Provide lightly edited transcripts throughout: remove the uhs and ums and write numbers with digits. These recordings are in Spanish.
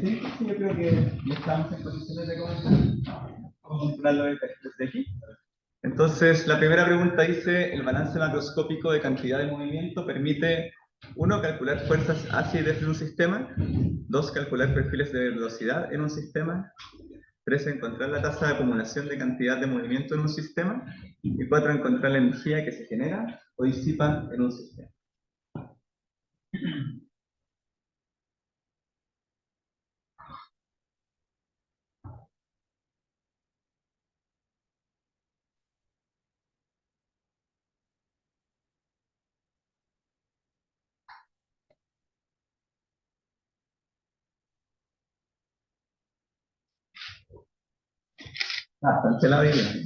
25, sí, yo creo que ya estamos en condiciones de comenzar. Vamos a controlarlo desde aquí. Entonces, la primera pregunta dice, el balance macroscópico de cantidad de movimiento permite, 1, calcular fuerzas hacia y desde un sistema, 2, calcular perfiles de velocidad en un sistema, 3, encontrar la tasa de acumulación de cantidad de movimiento en un sistema, y 4, encontrar la energía que se genera o disipa en un sistema. Cancelado y bien.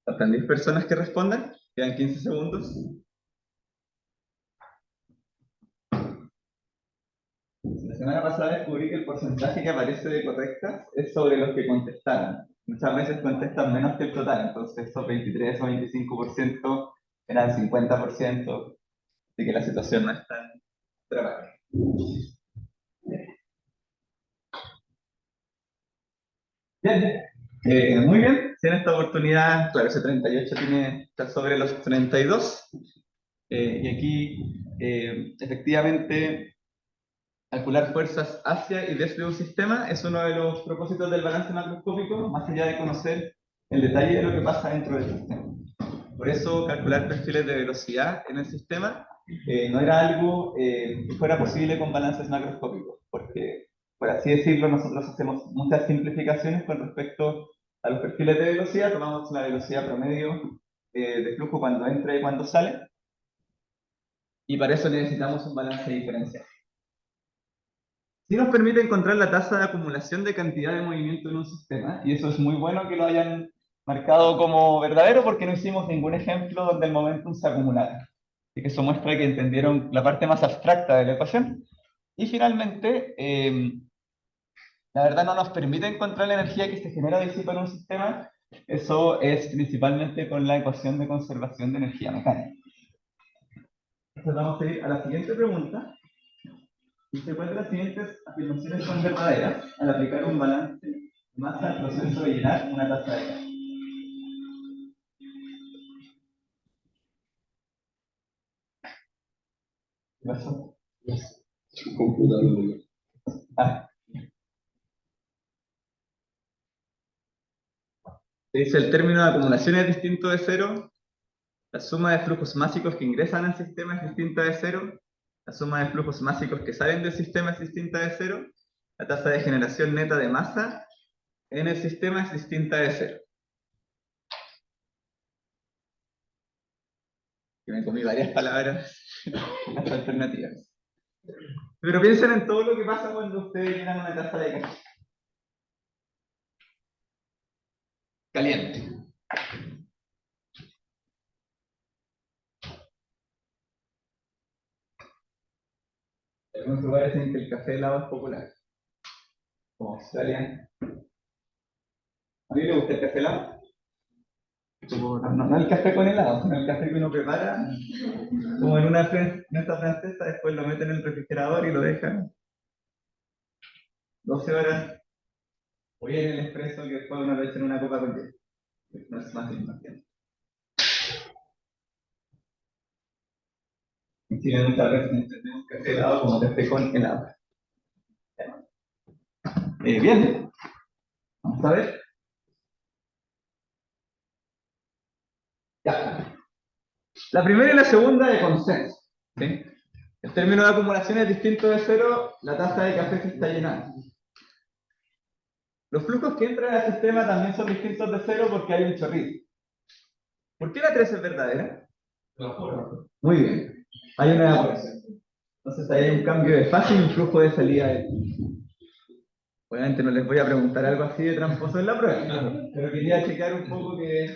¿Faltan 10 personas que respondan? Quedan 15 segundos. La semana pasada descubrí que el porcentaje que aparece de correctas es sobre los que contestaron. Muchas veces contestan menos que el total, entonces esos 23 o 25% eran 50%, así que la situación no es tan dramática. Bien, muy bien. Si en esta oportunidad, claro, ese 38 está sobre los 32. Y aquí, efectivamente, calcular fuerzas hacia y desde un sistema es uno de los propósitos del balance macroscópico, más allá de conocer el detalle de lo que pasa dentro del sistema. Por eso, calcular perfiles de velocidad en el sistema no era algo que fuera posible con balances macroscópicos, porque, por así decirlo, nosotros hacemos muchas simplificaciones con respecto a los perfiles de velocidad. Tomamos la velocidad promedio de flujo cuando entra y cuando sale, y para eso necesitamos un balance diferencial. Sí nos permite encontrar la tasa de acumulación de cantidad de movimiento en un sistema, y eso es muy bueno que lo hayan marcado como verdadero porque no hicimos ningún ejemplo donde el momentum se acumulara. Así que eso muestra que entendieron la parte más abstracta de la ecuación. Y finalmente, la verdad no nos permite encontrar la energía que se genera o disipa en un sistema. Eso es principalmente con la ecuación de conservación de energía mecánica. Entonces vamos a ir a la siguiente pregunta. Dice, ¿cuál de las siguientes afirmaciones son verdaderas al aplicar un balance de masa al proceso de llenar una taza de café? ¿Qué pasó? Computador. Dice, el término de acumulación es distinto de cero, la suma de flujos másicos que ingresan al sistema es distinta de cero, la suma de flujos másicos que salen del sistema es distinta de cero, la tasa de generación neta de masa en el sistema es distinta de cero. Que me comí varias palabras las alternativas. Pero piensen en todo lo que pasa cuando ustedes llenan una taza de café. Caliente. En algunos lugares en que el café helado es popular, como Australia. ¿A mí me gusta el café helado? No el café con helado, sino el café que uno prepara, como en una mesa francesa, después lo meten en el refrigerador y lo dejan 12 horas, o bien en el expreso, que después uno lo echa en una copa con hielo. No es más importante. En Chile muchas veces entendemos café helado como café con helado. Bien, vamos a ver. Ya. La primera y la segunda de consenso. ¿Sí? El término de acumulación es distinto de cero, la taza de café se está llenando. Los flujos que entran al sistema también son distintos de cero porque hay un chorrito. ¿Por qué la 3 es verdadera? Muy bien. Hay una evaporación. Entonces ahí hay un cambio de fase y un flujo de salida de Obviamente no les voy a preguntar algo así de tramposo en la prueba, pero quería checar un poco que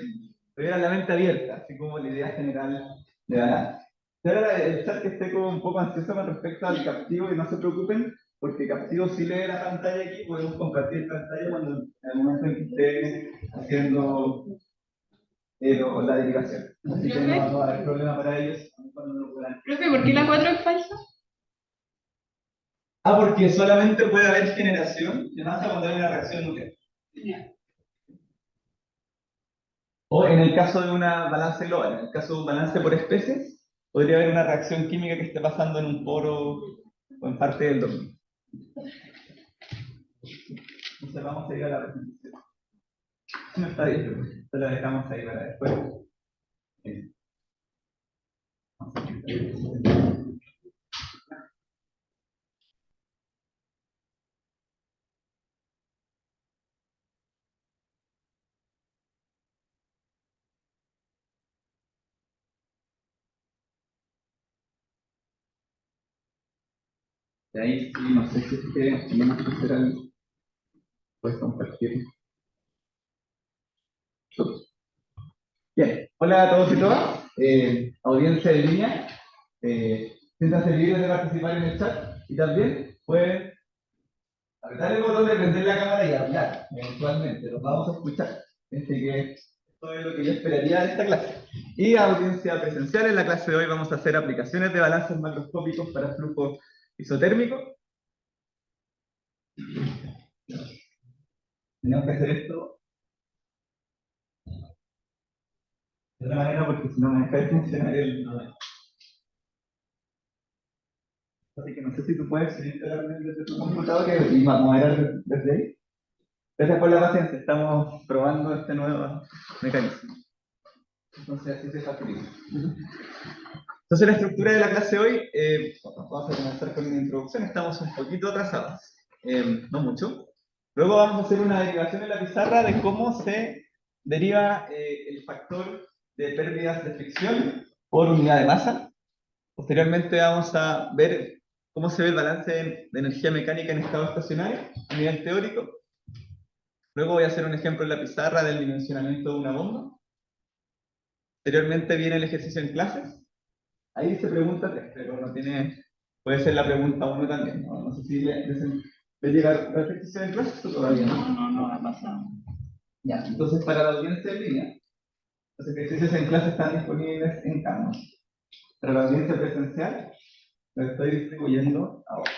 tuviera la mente abierta, así como la idea general de balance. Ahora el chat que esté como un poco ansioso con respecto al captivo y no se preocupen, porque captivo sí lee la pantalla aquí, podemos compartir pantalla cuando en el momento en que esté haciendo la derivación. Así que no va a haber problema para ellos cuando lo puedan. Profe, ¿por qué la 4 es falsa? Ah, porque solamente puede haber generación de masa cuando hay una reacción nuclear. O en el caso de una balance global, en el caso de un balance por especies, podría haber una reacción química que esté pasando en un poro o en parte del dominio. Entonces vamos a ir a la presentación. No está bien, se la dejamos ahí para después. De ahí sí, no sé si es que tenemos que hacer algo. Puedes compartir. Bien, hola a todos y todas, audiencia en línea, siéntanse libres de participar en el chat y también pueden apretar el botón de prender la cámara y hablar, eventualmente, los vamos a escuchar. Así que esto es lo que yo esperaría de esta clase. Y audiencia presencial, en la clase de hoy vamos a hacer aplicaciones de balances macroscópicos para flujo isotérmico. Tenemos que hacer esto de otra manera porque si no me deja de funcionar el... Así que no sé si tú puedes instalar desde tu computador y moderar desde ahí. Gracias por la paciencia, estamos probando este nuevo mecanismo. Entonces así se facilita. Entonces la estructura de la clase hoy, vamos a comenzar con una introducción, estamos un poquito atrasados, no mucho. Luego vamos a hacer una derivación en la pizarra de cómo se deriva el factor de pérdidas de fricción por unidad de masa. Posteriormente vamos a ver cómo se ve el balance de energía mecánica en estado estacionario a nivel teórico. Luego voy a hacer un ejemplo en la pizarra del dimensionamiento de una bomba. Posteriormente viene el ejercicio en clases. Ahí dice pregunta 3, pero no tiene, puede ser la pregunta 1 también. No sé si le llega la ejercicio en clases o todavía no. No ha pasado. Ya, entonces para la audiencia en línea, los ejercicios en clase están disponibles en Canvas. Para la audiencia presencial, lo estoy distribuyendo ahora.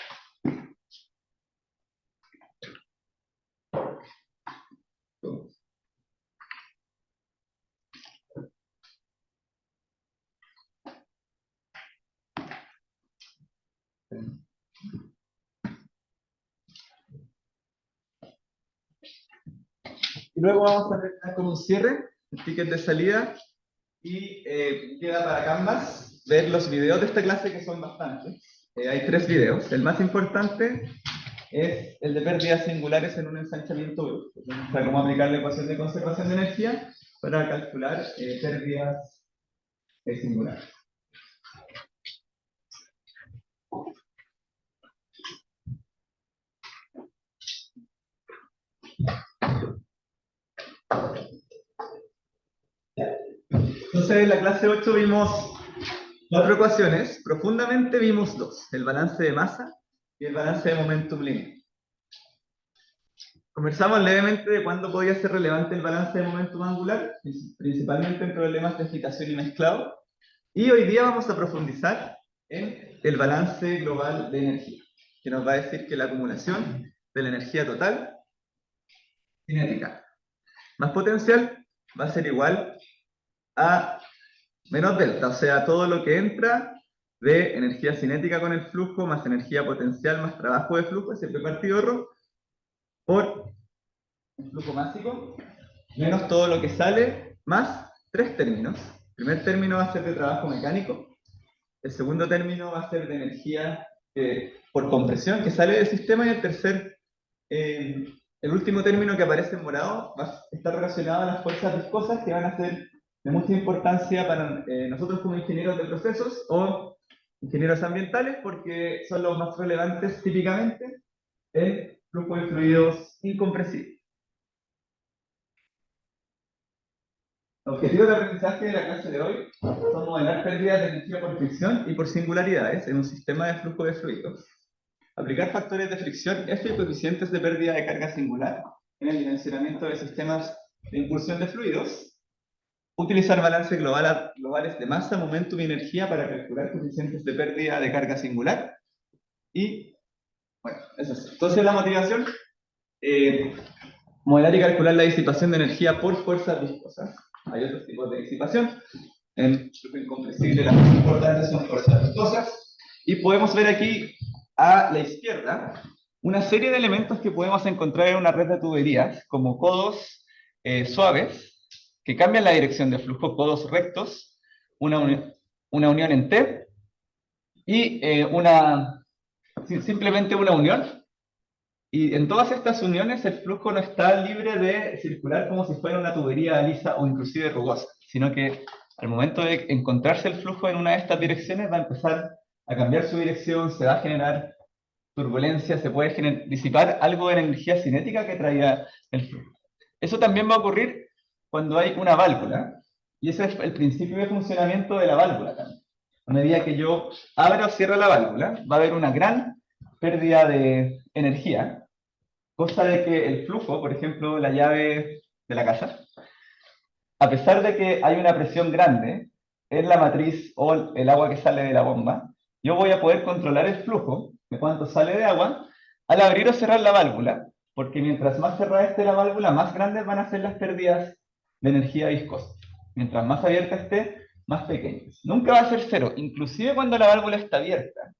Y luego vamos a terminar con un cierre, el ticket de salida, y queda para Canvas ver los videos de esta clase que son bastantes. Hay 3 videos. El más importante es el de pérdidas singulares en un ensanchamiento brusco. O sea, cómo aplicar la ecuación de conservación de energía para calcular pérdidas singulares. Entonces, en la clase 8 vimos 4 ecuaciones, profundamente vimos 2, el balance de masa y el balance de momentum lineal. Conversamos levemente de cuándo podía ser relevante el balance de momentum angular, principalmente en problemas de excitación y mezclado, y hoy día vamos a profundizar en el balance global de energía, que nos va a decir que la acumulación de la energía total cinética más potencial va a ser igual a menos delta, o sea, todo lo que entra de energía cinética con el flujo, más energía potencial, más trabajo de flujo, ese P partido R, por el flujo másico, menos todo lo que sale, más 3 términos. El primer término va a ser de trabajo mecánico, el segundo término va a ser de energía por compresión que sale del sistema, y el tercer, el último término que aparece en morado, va a estar relacionado a las fuerzas viscosas que van a ser de mucha importancia para nosotros como ingenieros de procesos o ingenieros ambientales, porque son los más relevantes típicamente en flujo de fluidos incompresible. Los objetivos de aprendizaje de la clase de hoy son modelar pérdidas de energía por fricción y por singularidades en un sistema de flujo de fluidos, aplicar factores de fricción F y coeficientes de pérdida de carga singular en el dimensionamiento de sistemas de impulsión de fluidos, utilizar balances globales de masa, momentum y energía para calcular coeficientes de pérdida de carga singular. Y, bueno, eso es. Entonces la motivación, modelar y calcular la disipación de energía por fuerzas viscosas. Hay otros tipos de disipación. En flujo incompresible las más importantes son fuerzas viscosas. Y podemos ver aquí a la izquierda una serie de elementos que podemos encontrar en una red de tuberías, como codos suaves, que cambian la dirección de flujo, codos rectos, una unión en T, y simplemente una unión. Y en todas estas uniones el flujo no está libre de circular como si fuera una tubería lisa o inclusive rugosa, sino que al momento de encontrarse el flujo en una de estas direcciones va a empezar a cambiar su dirección, se va a generar turbulencia, se puede disipar algo de la energía cinética que traía el flujo. Eso también va a ocurrir cuando hay una válvula, y ese es el principio de funcionamiento de la válvula también. A medida que yo abra o cierre la válvula, va a haber una gran pérdida de energía, cosa de que el flujo, por ejemplo, la llave de la casa, a pesar de que hay una presión grande en la matriz o el agua que sale de la bomba, yo voy a poder controlar el flujo de cuánto sale de agua al abrir o cerrar la válvula, porque mientras más cerrada esté la válvula, más grandes van a ser las pérdidas de energía viscosa. Mientras más abierta esté, más pequeñas. Nunca va a ser cero, inclusive cuando la válvula está abierta.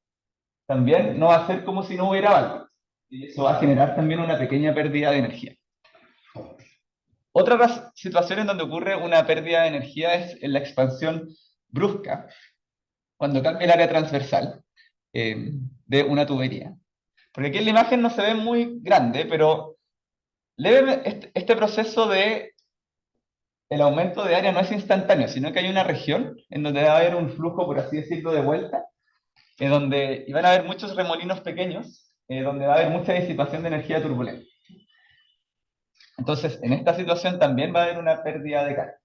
También no va a ser como si no hubiera válvula. Y eso va a generar también una pequeña pérdida de energía. Otra situación en donde ocurre una pérdida de energía es en la expansión brusca, cuando cambia el área transversal de una tubería. Porque aquí en la imagen no se ve muy grande, pero este proceso de el aumento de área no es instantáneo, sino que hay una región en donde va a haber un flujo, por así decirlo, de vuelta, y van a haber muchos remolinos pequeños, donde va a haber mucha disipación de energía turbulenta. Entonces, en esta situación también va a haber una pérdida de carga.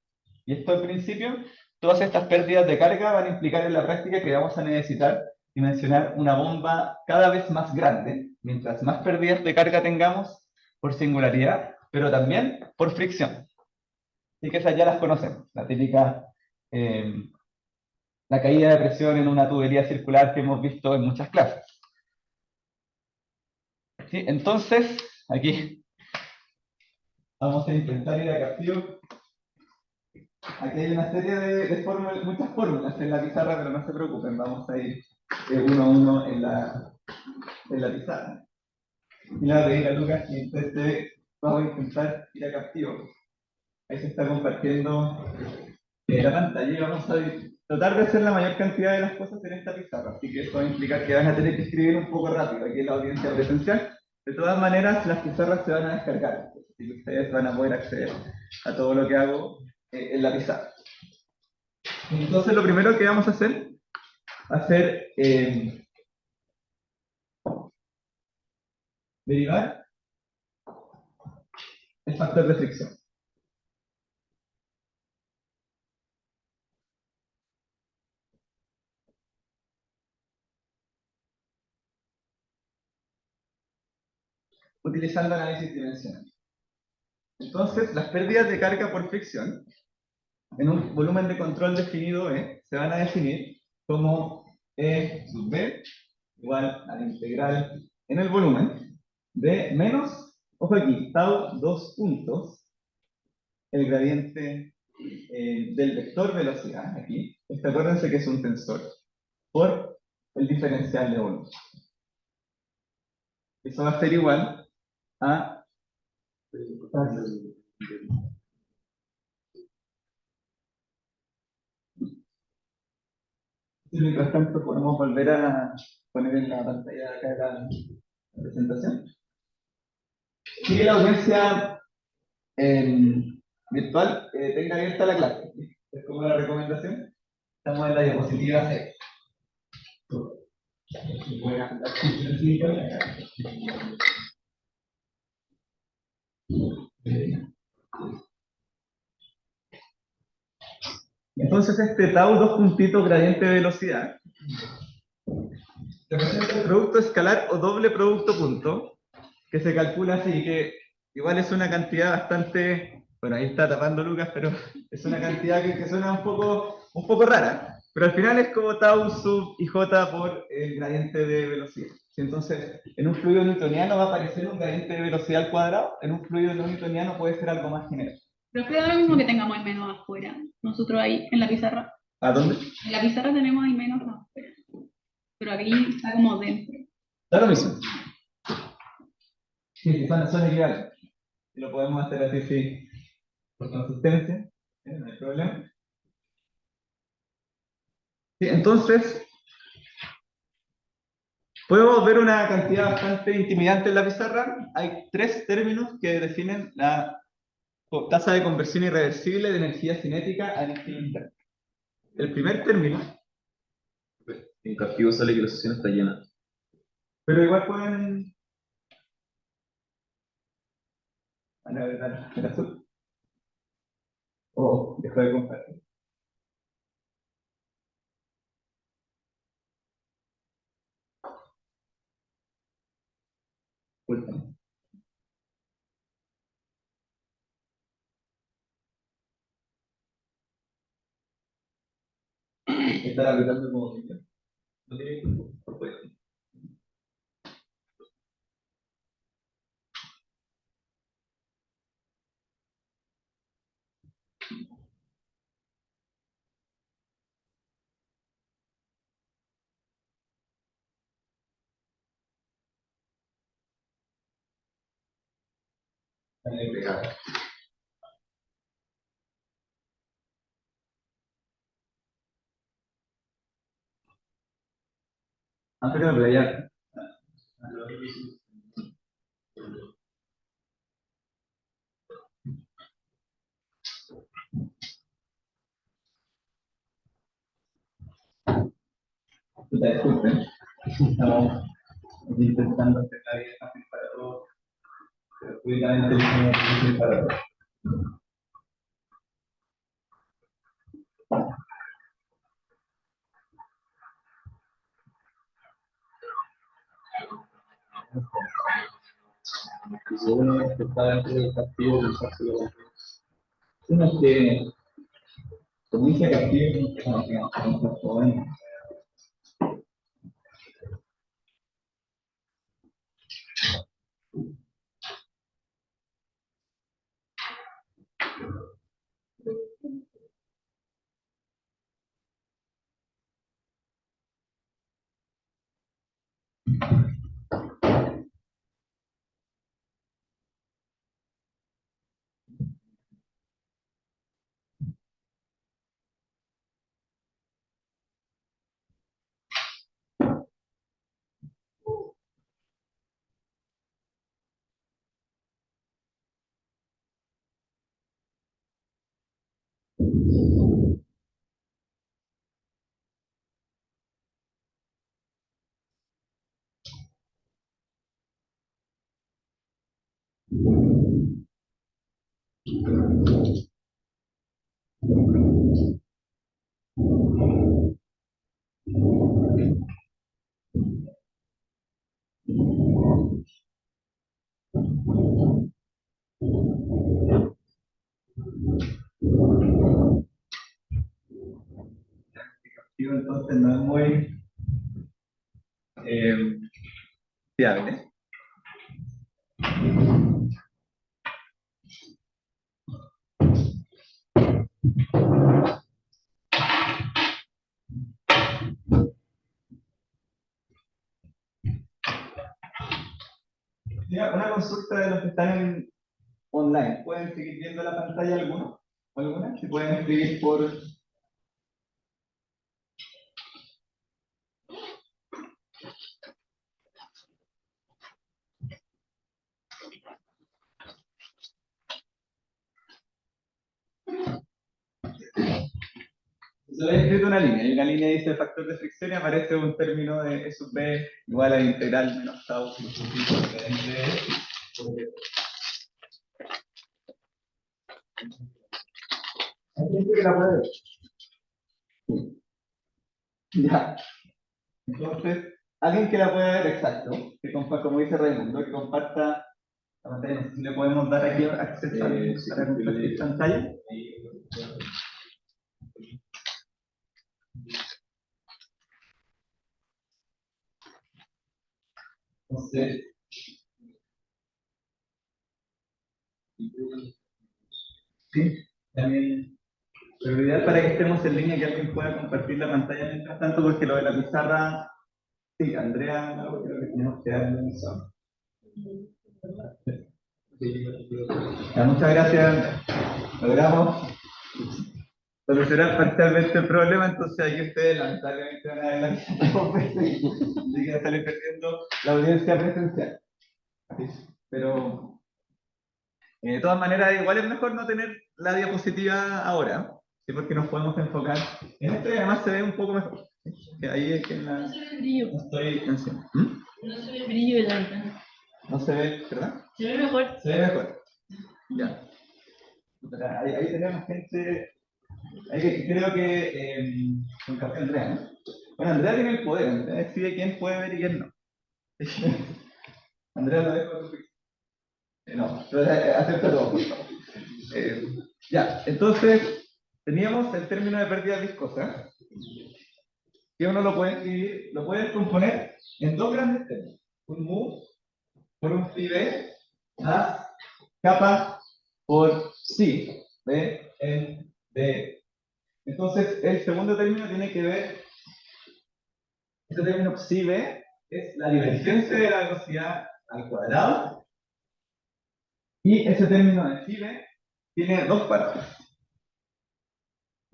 Y esto al principio, todas estas pérdidas de carga van a implicar en la práctica que vamos a necesitar dimensionar una bomba cada vez más grande, mientras más pérdidas de carga tengamos por singularidad, pero también por fricción. Así que esas ya las conocemos, la típica, la caída de presión en una tubería circular que hemos visto en muchas clases. ¿Sí? Entonces, aquí vamos a intentar ir a Castillo. Aquí hay una serie de fórmulas, muchas fórmulas en la pizarra, pero no se preocupen, vamos a ir uno a uno en la pizarra. Y le voy a pedir a Lucas que intente, vamos a intentar ir a Castillo. Ahí se está compartiendo la pantalla y vamos a tratar de hacer la mayor cantidad de las cosas en esta pizarra. Así que eso va a implicar que van a tener que escribir un poco rápido aquí en la audiencia presencial. De todas maneras, las pizarras se van a descargar, así que ustedes van a poder acceder a todo lo que hago en la pizarra. Entonces, lo primero que vamos a hacer va a ser derivar el factor de fricción. Utilizando análisis dimensional. Entonces, las pérdidas de carga por fricción en un volumen de control definido E se van a definir como E sub B igual a la integral en el volumen de menos, ojo aquí, tau 2 puntos, el gradiente del vector velocidad, aquí, acuérdense que es un tensor, por el diferencial de volumen. Eso va a ser igual a... Y mientras tanto podemos volver a poner en la pantalla de acá la presentación. Y que la audiencia virtual tenga abierta la clase. Es como la recomendación. Estamos en la diapositiva 6. Entonces este tau, dos puntitos, gradiente de velocidad, representa el producto escalar o doble producto punto, que se calcula así, que igual es una cantidad bastante, bueno, ahí está tapando Lucas, pero es una cantidad que suena un poco rara, pero al final es como tau sub ij por el gradiente de velocidad. Entonces, en un fluido newtoniano va a aparecer un gradiente de velocidad al cuadrado, en un fluido no newtoniano puede ser algo más general. Pero creo lo mismo que tengamos el menos afuera. Nosotros ahí en la pizarra. ¿A dónde? En la pizarra tenemos el menos afuera. Pero aquí está como dentro. Da lo mismo. Sí, son equivalentes. Y lo podemos hacer así, sí, por consistencia, no hay problema. Sí, entonces, podemos ver una cantidad bastante intimidante en la pizarra. Hay tres términos que definen la tasa de conversión irreversible de energía cinética a energía interna. El primer término, En castigo sale que la sesión está llena. pero igual pueden... A ver, el azul. Oh, dejo de compartir. Disculpen. Estar apretando como que... No tiene por fuera. Ahí pegado. Pero ya. Disculpen. Estamos intentando hacer la vida fácil para todos, pero cuidadamente es difícil para todos. Y seguramente está dentro del castigo del castigo. Uno que, como dice Castillo, joven. Castillo entonces no es muy fiable. Mira, una consulta de los que están online. ¿Pueden seguir viendo la pantalla alguno? ¿Alguna? Si pueden escribir por... Se le he escrito una línea, y una línea dice factor de fricción y aparece un término de E sub B igual a integral menos tau. Hay gente que la puede ver. Sí. Ya. Entonces, alguien que la pueda ver, exacto, que comparta, como dice Raimundo, que comparta la pantalla. No sé si le podemos dar aquí acceso para compartir pantalla. Entonces, sí, también. Pero lo ideal para que estemos en línea que alguien pueda compartir la pantalla mientras tanto, porque lo de la pizarra, sí, Andrea, no, creo que tenemos que darle un son. Ya, muchas gracias. Logramos solucionar parcialmente el problema, entonces aquí ustedes lamentablemente van a ver la pizarra dos veces, así que salen perdiendo la audiencia presencial. Pero de todas maneras, igual es mejor no tener la diapositiva ahora, ¿sí? Porque nos podemos enfocar en esto y además se ve un poco mejor. ¿Sí? Que ahí es que en la... No se ve el brillo. No estoy encima. ¿Mm? No se ve el brillo de la ventana. No se ve, ¿verdad? Se ve mejor. Se ve mejor. Ya. Ahí tenemos gente. Creo que con café Andrea, ¿no? Bueno, Andrea tiene el poder, Andrea decide quién puede ver y quién no. Andrea lo dejo. No, pero acepta todo, por favor. Ya, entonces teníamos el término de pérdida viscosa, que uno lo puede escribir, lo puede componer en dos grandes términos. Un mu por un phi b más kappa por psi b en d. Entonces, el segundo término tiene que ver, este término psi b es la divergencia de la velocidad al cuadrado, y ese término de phi b tiene dos partes.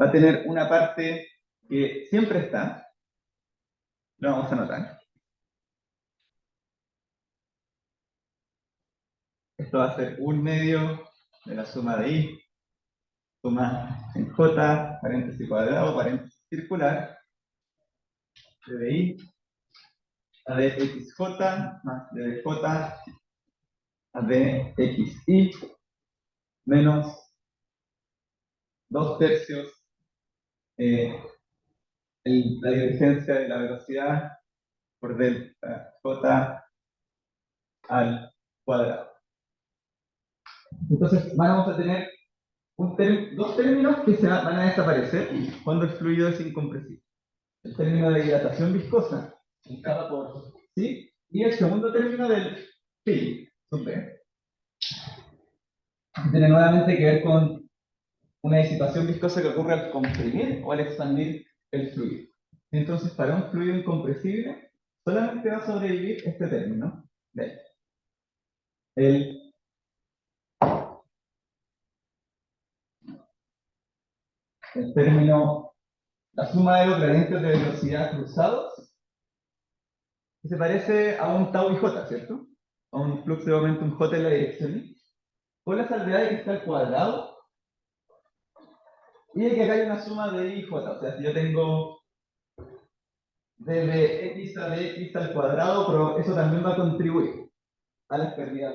Va a tener una parte que siempre está, lo vamos a anotar. Esto va a ser un medio de la suma de i, suma en j, paréntesis cuadrado, paréntesis circular, de i a dxj más dj a dxi menos 2 tercios la divergencia de la velocidad por delta j al cuadrado. Entonces vamos a tener dos términos que van a desaparecer cuando el fluido es incompresible. El término de dilatación viscosa, en cada por ¿sí? Y el segundo término del phi, sub b. Tiene nuevamente que ver con una disipación viscosa que ocurre al comprimir o al expandir el fluido. Entonces, para un fluido incompresible, solamente va a sobrevivir este término. ¿Ven? El término, la suma de los gradientes de velocidad cruzados, que se parece a un tau y j, ¿cierto? A un flujo de momento, un j en la dirección y, con la salvedad de que está al cuadrado, y de que acá hay una suma de i y j. O sea, si yo tengo desde x a dx al cuadrado, pero eso también va a contribuir a las pérdidas.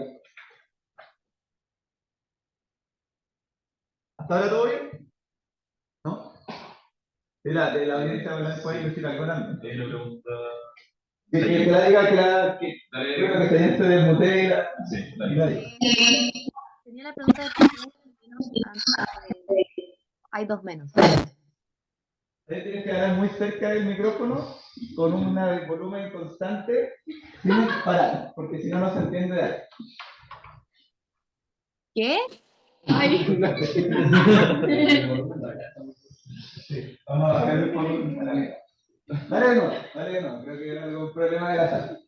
¿Hasta ahora todo bien? ¿No? De la audiencia blanco hay que decir algo también. Que la diga que creo que se dice del motel. Sí, Tenía la pregunta de por qué hay menos antes de... Hay dos menos. Tienes que hablar muy cerca del micrófono con un volumen constante sin parar, porque si no, no se entiende de ahí. ¿Qué? Ay. Sí, vamos a bajar el volumen a la mitad. Vale, no, creo que era algún problema de la sala.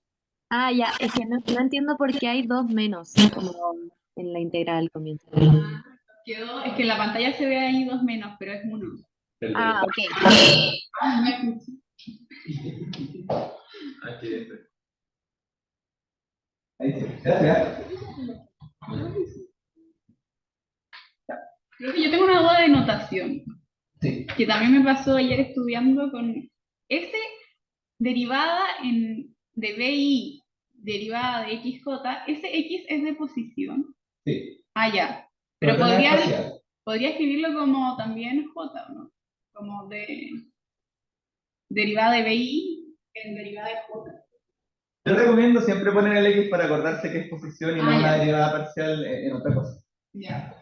Ah, ya, es que no entiendo por qué hay dos menos como en la integral al comienzo. Es que en la pantalla se ve ahí dos menos, pero es uno. Ah, ok. Me escucho. Aquí Ahí sí, gracias. Creo que yo tengo una duda de notación, Sí. que también me pasó ayer estudiando con S derivada de BI, derivada de XJ, ese X es de posición. Sí. Ah, ya. Pero Problema podría, espacial. podría escribirlo como también J, ¿no? Como derivada de BI en derivada de J. Yo recomiendo siempre poner el X para acordarse que es posición y no Ah, una ya. derivada parcial en otra cosa. Ya.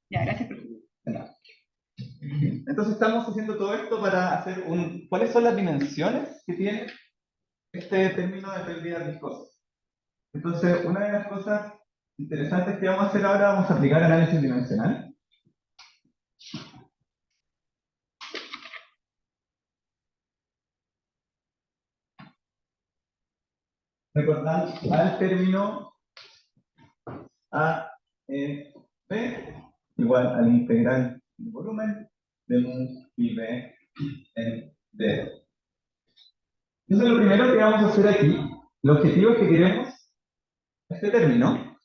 Ya, gracias por Entonces estamos haciendo todo esto para hacer un... ¿Cuáles son las dimensiones que tiene este término de pérdidas viscosas? Entonces, una de las cosas interesantes que vamos a hacer ahora, vamos a aplicar análisis dimensional. Recordar al término A, E, B igual al integral del volumen de mu y B en D. Entonces, lo primero que vamos a hacer aquí, el objetivo es que queremos este término,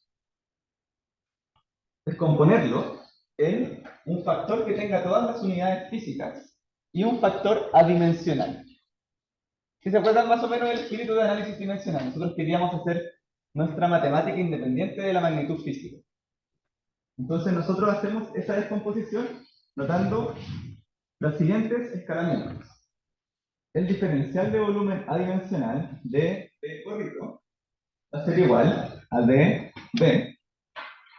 es componerlo en un factor que tenga todas las unidades físicas y un factor adimensional. Si se acuerdan más o menos del espíritu de análisis dimensional, nosotros queríamos hacer nuestra matemática independiente de la magnitud física. Entonces nosotros hacemos esa descomposición notando los siguientes escalamientos. El diferencial de volumen adimensional de B gorrito va a ser igual a dB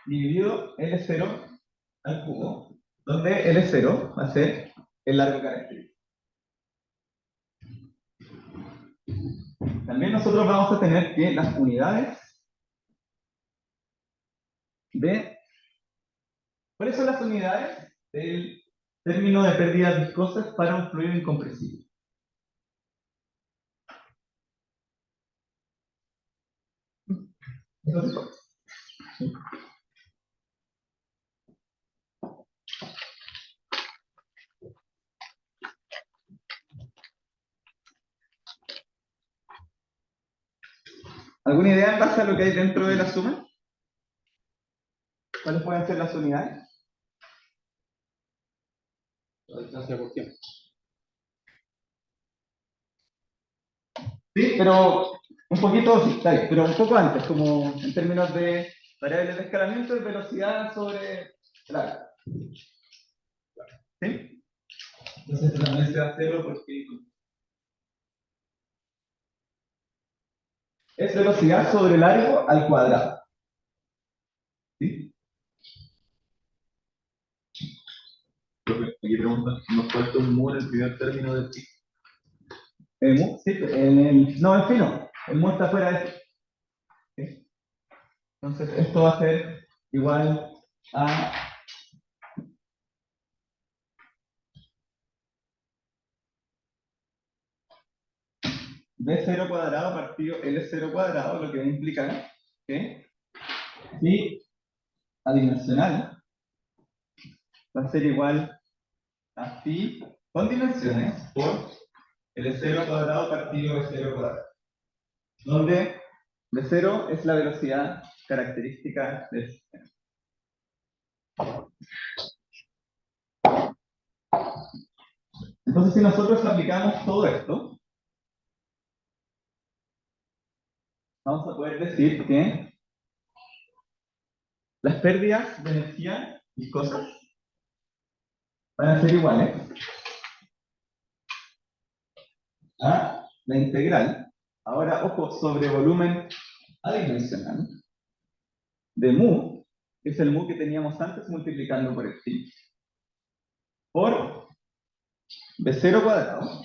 dividido L0 al cubo, donde L0 va a ser el largo característico. También nosotros vamos a tener que las unidades de... ¿Cuáles son las unidades del término de pérdidas viscosas para un fluido incompresible? Entonces, ¿alguna idea en base a lo que hay dentro de la suma? ¿Cuáles pueden ser las unidades? La distancia por tiempo. Sí, pero un poquito, sí, está bien, pero un poco antes, como en términos de variables de escalamiento y velocidad sobre el área. ¿Sí? Entonces esto también se va a hacerlo porque es velocidad sobre largo al cuadrado. ¿Sí? Profe, aquí preguntan, ¿nos falta un mu en el primer término del pi? Sí, no, el fino. El mu está fuera de esto. ¿Sí? Entonces esto va a ser igual a B0 cuadrado partido L0 cuadrado, lo que va a implicar que phi adimensional va a ser igual a phi con dimensiones por L0 cuadrado partido B0 cuadrado, donde B0 es la velocidad característica del sistema. Entonces, si nosotros aplicamos todo esto, vamos a poder decir que las pérdidas de energía viscosas van a ser iguales a la integral, ahora ojo, sobre volumen adimensional de mu, que es el mu que teníamos antes multiplicando por el phi, por B0 cuadrado,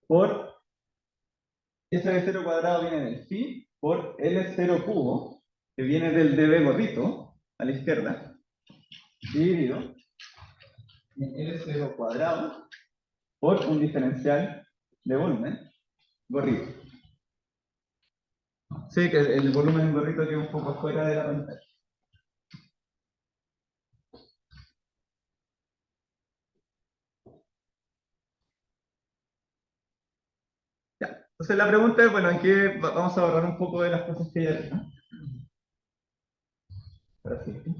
por ese B0 cuadrado viene del phi, por L0 cubo, que viene del dB gordito, a la izquierda, dividido en L0 cuadrado por un diferencial de volumen gorrito. Sí, que el volumen gorrito queda un poco fuera de la pantalla. Ya. Entonces la pregunta es, bueno, ¿en qué vamos a ahorrar un poco de las cosas que hay arriba? Perfecto.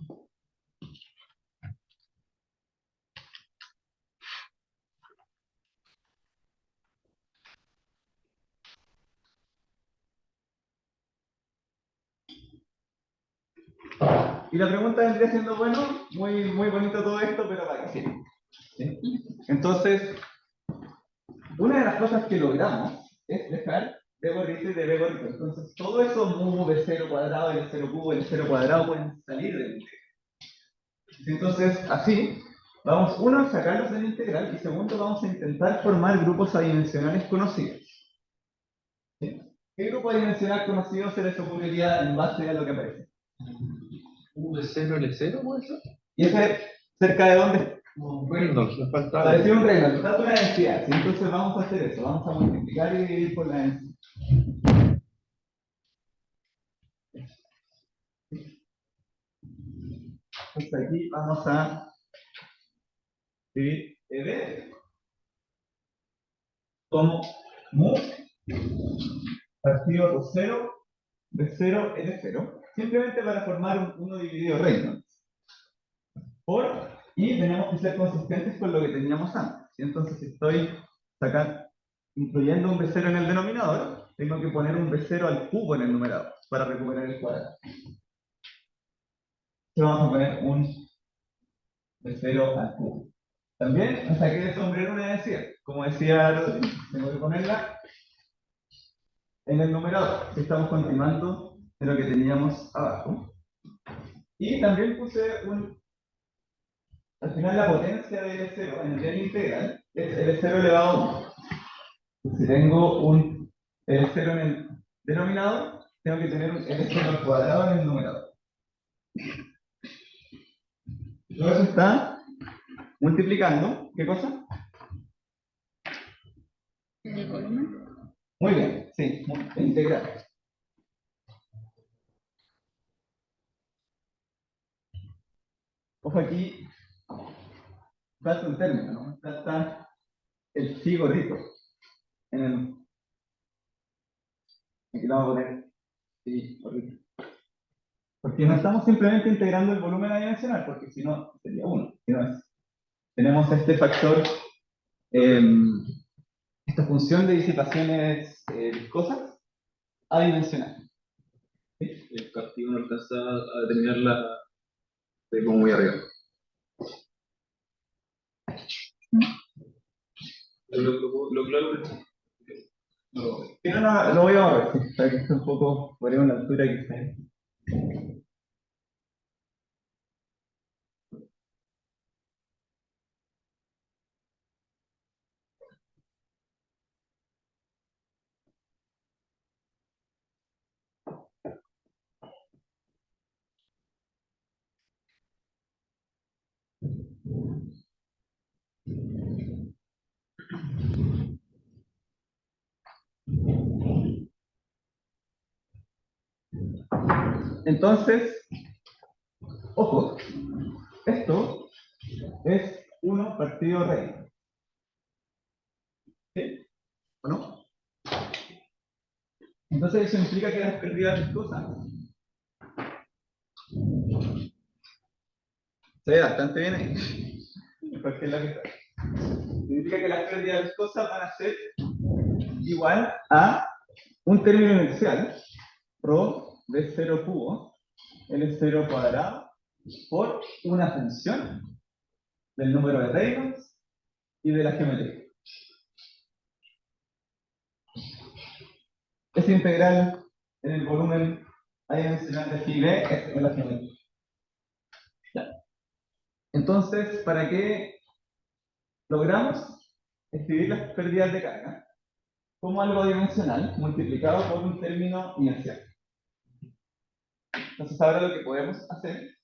Y la pregunta vendría siendo, bueno, muy bonito todo esto, pero ¿para qué sirve? ¿Sí? Entonces, una de las cosas que logramos es dejar de gorrito y de b gorrito. Entonces, todo eso mu de 0 cuadrado, el 0 cubo, el 0 cuadrado pueden salir del integral. Entonces, así, vamos, uno, a sacarlos del integral y segundo, vamos a intentar formar grupos adimensionales conocidos. ¿Sí? ¿Qué grupo adimensional conocido se les ocurriría en base a lo que aparece? ¿U de 0 L0 puede ser? ¿Y ese cerca de dónde? Reynolds, le falta Parecía un Reynolds, falta una densidad. ¿Sí? Entonces vamos a hacer eso, vamos a multiplicar y dividir por la densidad. Entonces aquí vamos a dividir EB como mu partido por 0 de 0 L0, simplemente para formar un 1 dividido Reynolds. Y tenemos que ser consistentes con lo que teníamos antes. ¿Sí? Entonces, si estoy incluyendo un B0 en el denominador, tengo que poner un B0 al cubo en el numerador para recuperar el cuadrado. Entonces vamos a poner un B0 al cubo. También me saqué de sombrero una densidad. Como decía Rodrigo, tengo que ponerla en el numerador, si estamos continuando de lo que teníamos abajo. Y también puse al final la potencia de L0 en el nivel integral es L0 elevado a 1. Si tengo un L0 en el denominador, tengo que tener un L0 al cuadrado en el numerador. Todo eso está multiplicando, ¿qué cosa? ¿El volumen? Muy bien, sí, integral. Ojo aquí, falta un término, ¿no? Falta el sí gorrito. Aquí lo vamos a poner sí gorrito. Porque no estamos simplemente integrando el volumen adimensional, porque si no sería 1. Si no es. Tenemos este factor, esta función de disipaciones viscosas adimensional. ¿Sí? El castigo no alcanza a determinarla de como muy arriba. Lo claro es Pero no, lo voy a borrar, para que esté un poco por ahí a una altura que está ahí. Entonces, ojo, esto es 1 partido rey. ¿Sí? ¿O no? Entonces eso implica que las pérdidas viscosas se ve bastante bien ahí. Mejor que la que está. Significa que las pérdidas viscosas van a ser igual a un término inercial, ρ de 0 cubo, L0 cuadrado, por una función del número de Reynolds y de la geometría. Ese integral en el volumen adimensional de phi b es en la geometría. Ya. Entonces, ¿para qué logramos escribir las pérdidas de carga como algo adimensional multiplicado por un término inercial? Entonces, ahora lo que podemos hacer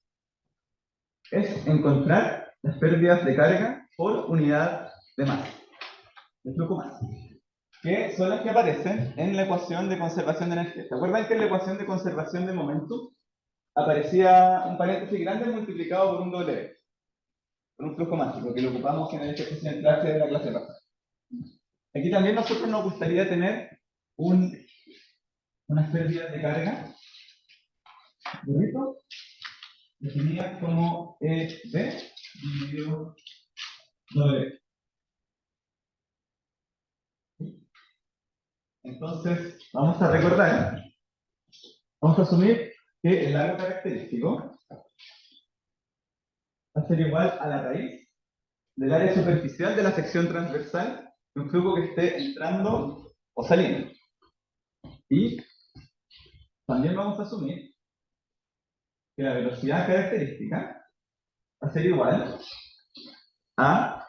es encontrar las pérdidas de carga por unidad de masa, de flujo masa, que son las que aparecen en la ecuación de conservación de energía. ¿Se acuerdan que en la ecuación de conservación de momentum aparecía un paréntesis grande multiplicado por un W, por un flujo mágico, que lo ocupamos en el ejercicio de clase de la clase pasada? Aquí también nosotros nos gustaría tener unas pérdidas de carga, ¿bonito? Definidas como EB dividido W. Entonces, vamos a recordar, vamos a asumir que el largo característico va a ser igual a la raíz del área superficial de la sección transversal de un flujo que esté entrando o saliendo. Y también vamos a asumir que la velocidad característica va a ser igual a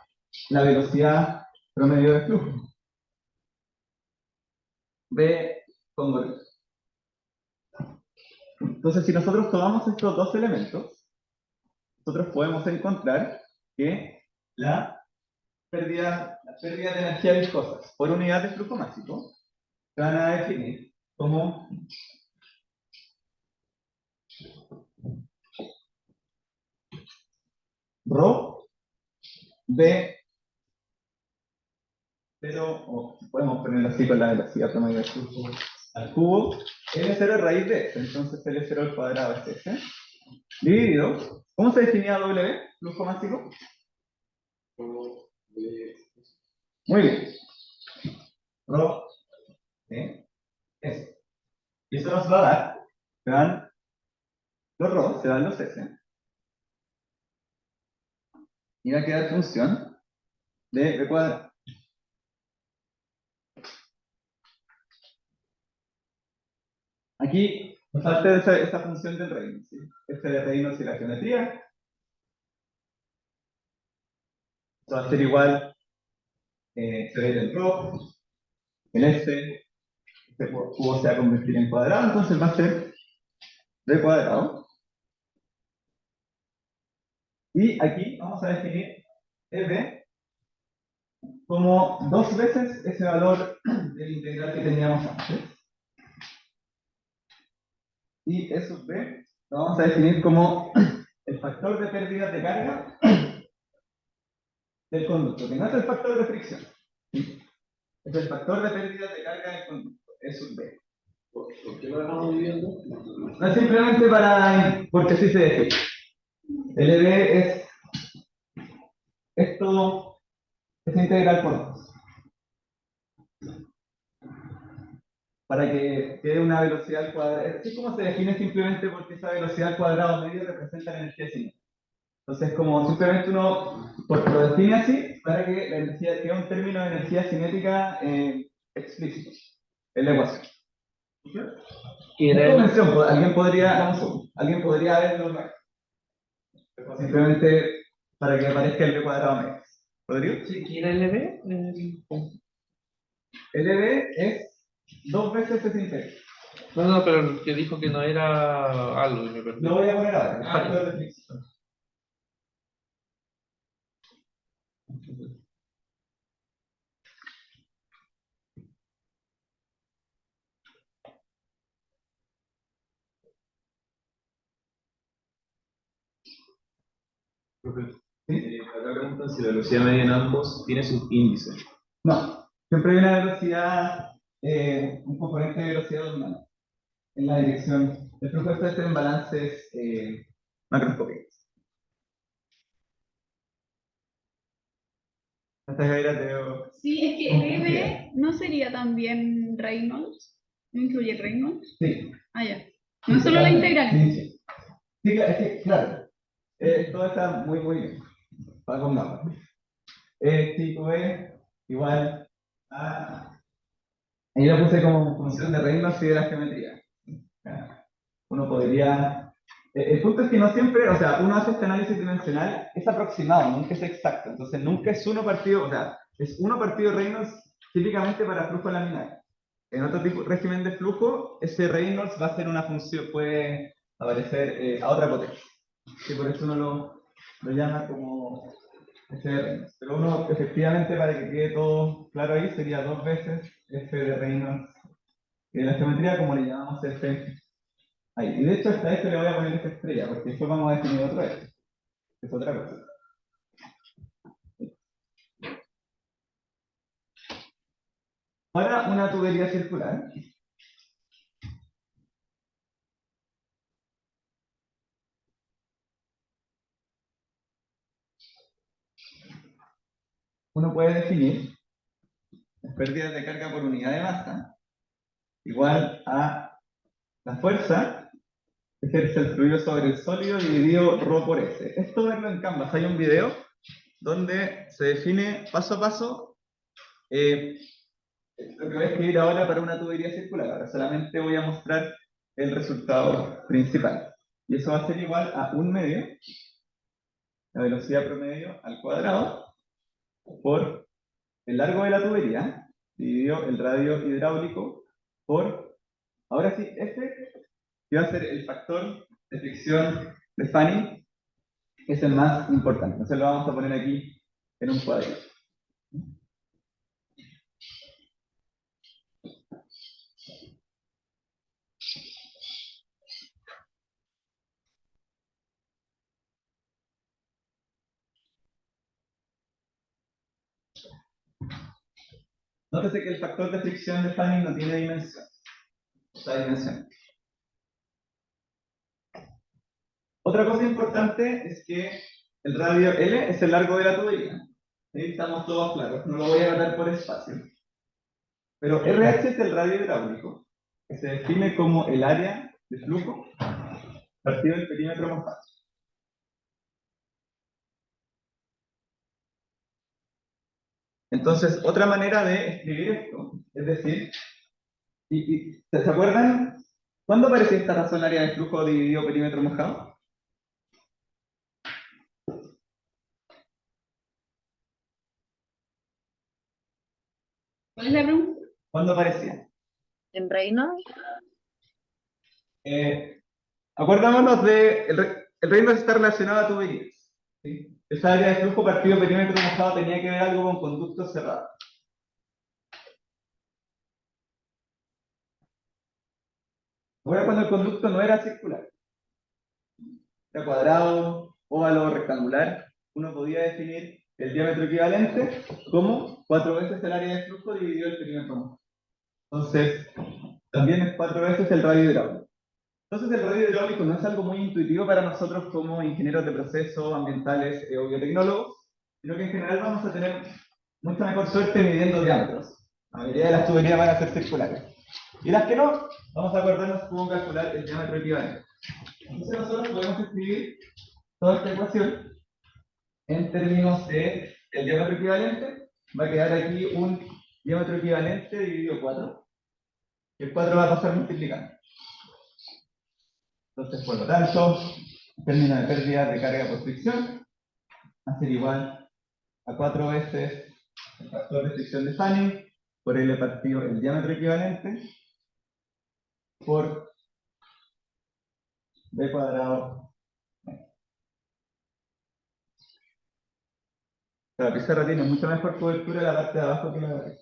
la velocidad promedio de flujo. V con W. Entonces, si nosotros tomamos estos dos elementos, nosotros podemos encontrar que la pérdida de energía viscosa por unidad de flujo máximo se van a definir como ρ B, pero o podemos ponerlo así con la velocidad promedio del flujo al cubo, L0 es raíz de S, entonces L0 al cuadrado es S, dividido, ¿cómo se definía W, flujo máximo? Muy bien, ρ de S. Y eso nos va a dar, se dan los ρ, se dan los S, y va a quedar función de B cuadrado. Aquí nos falta esa función del Reynolds, ¿sí? Este de Reynolds y la geometría. Esto va a ser igual, se ve el ρ, el S, este cubo se va a convertir en cuadrado, entonces va a ser B cuadrado. Y aquí vamos a definir EB como 2 veces ese valor del integral que teníamos antes. Y E sub B lo vamos a definir como el factor de pérdida de carga del conducto, que no es el factor de fricción. ¿Sí? Es el factor de pérdida de carga del conducto, E sub B. ¿Por qué lo dejamos dividiendo? No es simplemente porque así se define. El EB es todo, es integral por 2. Para que quede una velocidad al cuadrado. Así como se define simplemente porque esa velocidad al cuadrado medio representa la energía cinética. Entonces, como simplemente uno lo define así, para que la energía quede un término de energía cinética explícito en la ecuación. Y En era convención, alguien podría verlo simplemente para que aparezca el b cuadrado medio. ¿Podría? sí, ¿quién era el LB? LB es 2 veces ese integral. No, pero el que dijo que no era algo y me perdí. Lo voy a poner ahora, el Ah, factor de fricción. Acá preguntan si la velocidad media en ambos tiene sus índices. No, siempre hay una velocidad, un componente de velocidad dominante en la dirección. El flujo está en balances macroscópicos. Esta Gabriela te veo. Sí, es que EB no sería también Reynolds. ¿No incluye Reynolds? Sí. Ah, ya. No solo la integral. Sí, sí. Sí, claro, es que, claro, todo está muy, muy bien. Para con gama. Chico es igual a. Ahí lo puse como función de Reynolds y de la geometría. Uno podría. El punto es que no siempre, o sea, uno hace este análisis dimensional, es aproximado, nunca es exacto. Entonces, nunca es uno partido, o sea, es uno partido Reynolds típicamente para flujo laminar. En otro tipo, régimen de flujo, ese Reynolds va a ser una función, puede aparecer a otra potencia. Y por eso uno lo llama como f de Reynolds. Pero uno, efectivamente, para que quede todo claro ahí, sería 2 veces f de Reynolds. Y de la geometría, como le llamamos f ahí. Y de hecho, hasta esto le voy a poner esta estrella, porque después vamos a definir otro f. Es otra cosa. Ahora, una tubería circular. Uno puede definir las pérdidas de carga por unidad de masa igual a la fuerza ejerce el fluido sobre el sólido dividido ρ por S. Esto verlo en Canvas. Hay un video donde se define paso a paso lo que voy a escribir ahora para una tubería circular. Ahora solamente voy a mostrar el resultado principal. Y eso va a ser igual a 1/2, la velocidad promedio al cuadrado, por el largo de la tubería, dividido el radio hidráulico por, ahora sí, este, que va a ser el factor de fricción de Fanning, es el más importante. Entonces lo vamos a poner aquí en un cuadrito. Nótese que el factor de fricción de Fanning no tiene dimensión. Esta dimensión. Otra cosa importante es que el radio L es el largo de la tubería. Ahí estamos todos claros, no lo voy a anotar por espacio. Pero RH es el radio hidráulico, que se define como el área de flujo partido del perímetro mojado. Entonces, otra manera de escribir esto, es decir, ¿se acuerdan? ¿Cuándo aparecía esta razón área de flujo dividido perímetro mojado? ¿Cuál es la pregunta? ¿Cuándo aparecía? En Reynolds, Acordémonos de el reino está relacionado a tuberías. ¿Sí? Esa área de flujo partido perímetro mojado tenía que ver algo con conductos cerrados. Ahora cuando el conducto no era circular, era cuadrado, óvalo o rectangular, uno podía definir el diámetro equivalente como 4 veces el área de flujo dividido el perímetro mojado. Entonces, también es 4 veces el radio hidráulico. Entonces, el radio hidráulico no es algo muy intuitivo para nosotros como ingenieros de procesos ambientales o biotecnólogos, sino que en general vamos a tener mucha mejor suerte midiendo diámetros. La mayoría de las tuberías van a ser circulares. Y las que no, vamos a acordarnos cómo calcular el diámetro equivalente. Entonces, nosotros podemos escribir toda esta ecuación en términos de el diámetro equivalente. Va a quedar aquí un diámetro equivalente dividido 4. Y el 4 va a pasar multiplicando. Entonces, por lo tanto, en términos de pérdida de carga por fricción, va a ser igual a 4 veces el factor de fricción de Fanning por L partido el diámetro equivalente por B cuadrado. La pizarra tiene mucha mejor cobertura en la parte de abajo que la de arriba.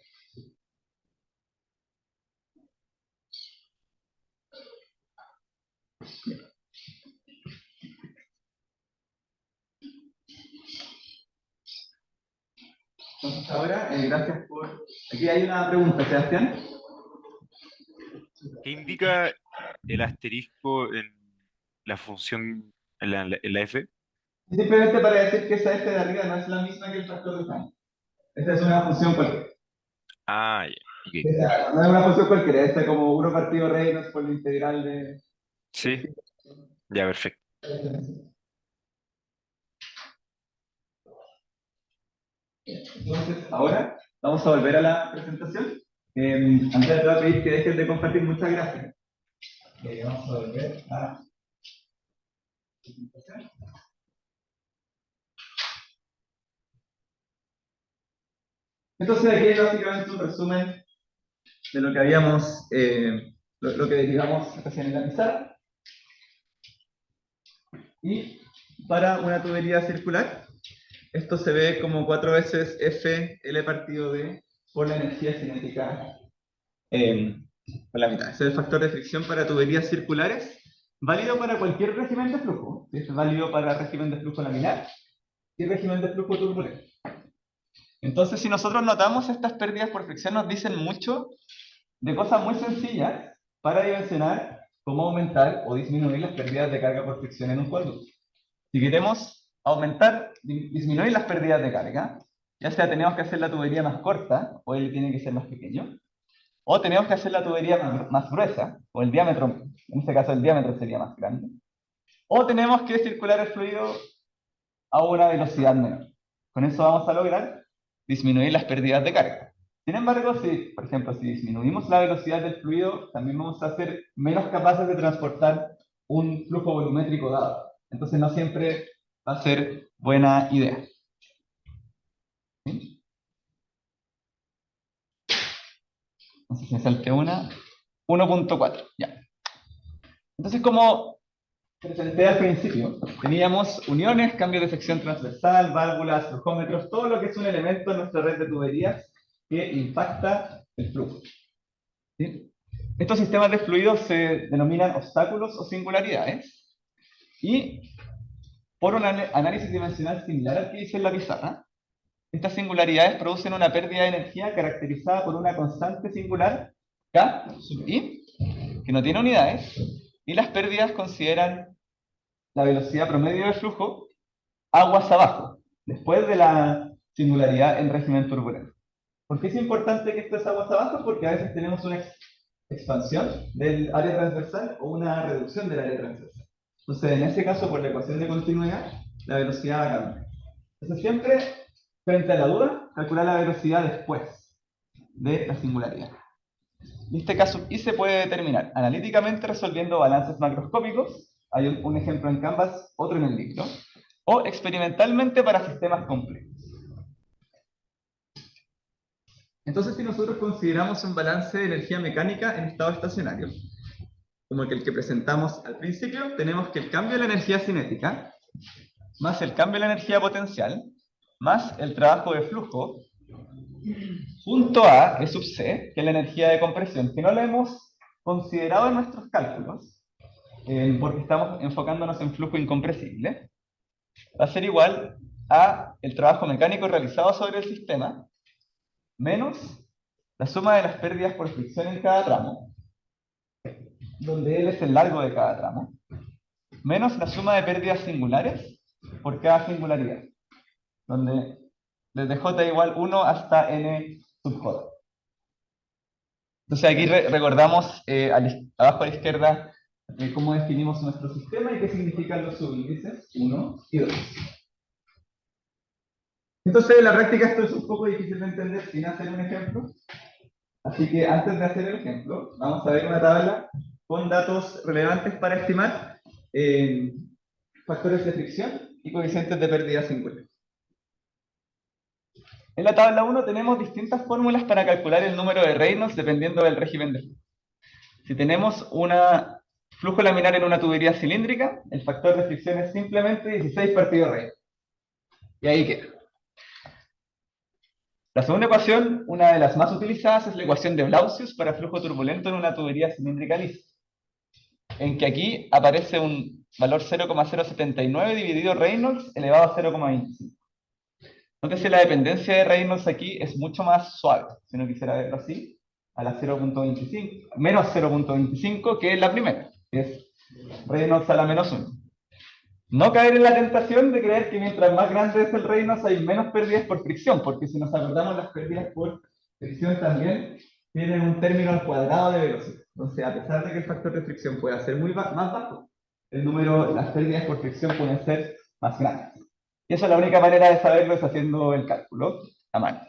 Entonces ahora, gracias por... Aquí hay una pregunta, Sebastián. ¿Qué indica el asterisco en la función, en la F? Simplemente para decir que esa F de arriba no es la misma que el factor de Fanning. Esta es una función cualquiera. Ah, ya, ok. Esta no es una función cualquiera, esta es como 1 partido Reynolds por la integral de... Sí, ya, perfecto. Entonces, ahora vamos a volver a la presentación. Andrea, te voy a pedir que dejes de compartir muchas gráficas. Vamos a volver a la presentación. Entonces, aquí hay básicamente un resumen de lo que habíamos, lo que derivamos recién en la pizarra. Y para una tubería circular, esto se ve como 4 veces F L partido D por la energía cinética por la mitad. Ese es el factor de fricción para tuberías circulares, válido para cualquier régimen de flujo. Es válido para régimen de flujo laminar y régimen de flujo turbulento. Entonces, si nosotros notamos estas pérdidas por fricción, nos dicen mucho de cosas muy sencillas para dimensionar cómo aumentar o disminuir las pérdidas de carga por fricción en un conducto. Si queremos aumentar, disminuir las pérdidas de carga, ya sea tenemos que hacer la tubería más corta o él tiene que ser más pequeño, o tenemos que hacer la tubería más gruesa, o el diámetro, en este caso el diámetro sería más grande, o tenemos que circular el fluido a una velocidad menor. Con eso vamos a lograr disminuir las pérdidas de carga. Sin embargo, si, por ejemplo, si disminuimos la velocidad del fluido, también vamos a ser menos capaces de transportar un flujo volumétrico dado. Entonces no siempre va a ser buena idea. ¿Sí? No sé si me salté una. 1.4, ya. Entonces, como presenté al principio, teníamos uniones, cambios de sección transversal, válvulas, flujómetros, todo lo que es un elemento en nuestra red de tuberías que impacta el flujo. ¿Sí? Estos sistemas de fluidos se denominan obstáculos o singularidades, y por un análisis dimensional similar al que hice en la pizarra, estas singularidades producen una pérdida de energía caracterizada por una constante singular, K sub I, que no tiene unidades, y las pérdidas consideran la velocidad promedio de flujo aguas abajo, después de la singularidad en régimen turbulento. ¿Por qué es importante que esto es aguas abajo? Porque a veces tenemos una expansión del área transversal o una reducción del área transversal. Entonces, en ese caso, por la ecuación de continuidad, la velocidad va a cambiar. Entonces, siempre, frente a la duda, calcular la velocidad después de la singularidad. Y este caso I se puede determinar analíticamente resolviendo balances macroscópicos. Hay un ejemplo en Canvas, otro en el libro. O experimentalmente para sistemas complejos. Entonces, si nosotros consideramos un balance de energía mecánica en estado estacionario, como el que presentamos al principio, tenemos que el cambio de la energía cinética, más el cambio de la energía potencial, más el trabajo de flujo, junto a E sub C, que es la energía de compresión, que no la hemos considerado en nuestros cálculos, porque estamos enfocándonos en flujo incompresible, va a ser igual a el trabajo mecánico realizado sobre el sistema, menos la suma de las pérdidas por fricción en cada tramo, donde L es el largo de cada tramo, menos la suma de pérdidas singulares por cada singularidad, donde desde J igual 1 hasta N sub J. Entonces aquí recordamos abajo a la izquierda cómo definimos nuestro sistema y qué significan los subíndices 1 y 2. Entonces en la práctica esto es un poco difícil de entender sin hacer un ejemplo. Así que antes de hacer el ejemplo, vamos a ver una tabla con datos relevantes para estimar factores de fricción y coeficientes de pérdida singular. En la tabla 1 tenemos distintas fórmulas para calcular el número de Reynolds dependiendo del régimen de flujo. Si tenemos un flujo laminar en una tubería cilíndrica, el factor de fricción es simplemente 16 partido Reynolds. Y ahí queda. La segunda ecuación, una de las más utilizadas, es la ecuación de Blausius para flujo turbulento en una tubería cilíndrica lisa, en que aquí aparece un valor 0,079 dividido Reynolds elevado a 0,25. Nótese la dependencia de Reynolds aquí es mucho más suave, si no quisiera verlo así, a la 0,25, menos 0,25 que es la primera, que es Reynolds a la menos 1. No caer en la tentación de creer que mientras más grande es el Reynolds hay menos pérdidas por fricción, porque si nos acordamos las pérdidas por fricción también tienen un término al cuadrado de velocidad. Entonces, a pesar de que el factor de fricción pueda ser más bajo, las pérdidas por fricción pueden ser más grandes. Y esa es la única manera de saberlo, es haciendo el cálculo a mano.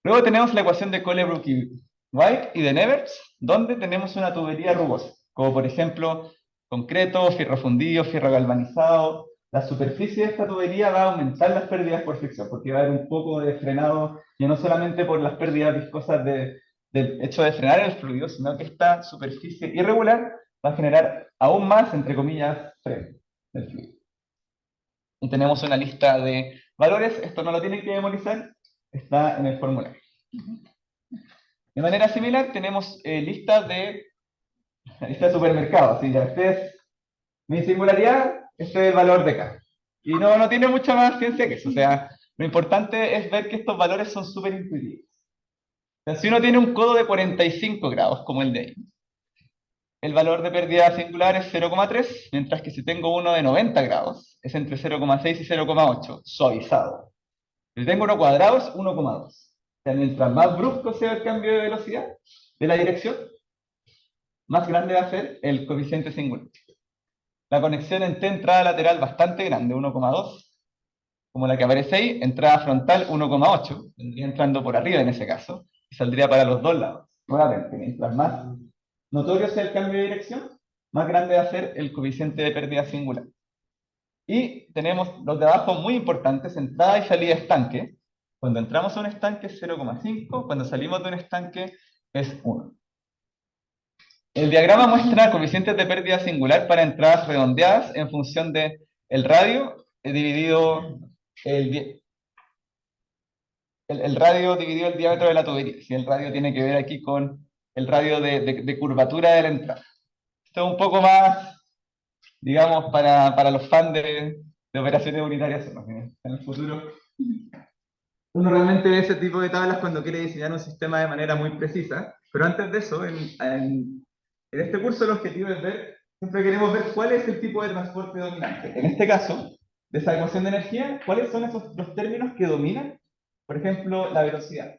Luego tenemos la ecuación de Colebrook y White y de Nevers, donde tenemos una tubería rugosa, como por ejemplo concreto, fierro fundido, fierro galvanizado. La superficie de esta tubería va a aumentar las pérdidas por fricción, porque va a haber un poco de frenado, ya no solamente por las pérdidas viscosas del hecho de frenar el fluido, sino que esta superficie irregular va a generar aún más, entre comillas, freno del fluido. Y tenemos una lista de valores, esto no lo tienen que memorizar, está en el formulario. De manera similar, tenemos la lista de supermercados. Si ya mi singularidad, este es el valor de K. Y no tiene mucha más ciencia que eso. O sea, lo importante es ver que estos valores son súper intuitivos. O sea, si uno tiene un codo de 45 grados, como el de ahí, el valor de pérdida singular es 0,3, mientras que si tengo uno de 90 grados, es entre 0,6 y 0,8, suavizado. Si tengo uno cuadrado es 1,2. sea, mientras más brusco sea el cambio de velocidad de la dirección, más grande va a ser el coeficiente singular. La conexión en T entrada lateral bastante grande, 1,2, como la que aparece ahí, entrada frontal 1,8, vendría entrando por arriba en ese caso, y saldría para los dos lados. Nuevamente, mientras más notorio sea el cambio de dirección, más grande va a ser el coeficiente de pérdida singular. Y tenemos los de abajo muy importantes, entrada y salida de estanque. Cuando entramos a un estanque es 0,5, cuando salimos de un estanque es 1. El diagrama muestra coeficientes de pérdida singular para entradas redondeadas en función de el radio dividido el radio dividido el diámetro de la tubería. Si el radio tiene que ver aquí con el radio de curvatura de la entrada. Esto es un poco más, digamos, para los fans de operaciones unitarias. En el futuro, uno realmente ve ese tipo de tablas cuando quiere diseñar un sistema de manera muy precisa. Pero antes de eso, en este curso el objetivo es ver, siempre queremos ver cuál es el tipo de transporte dominante. En este caso, de esa ecuación de energía, ¿cuáles son los términos que dominan? Por ejemplo, la velocidad.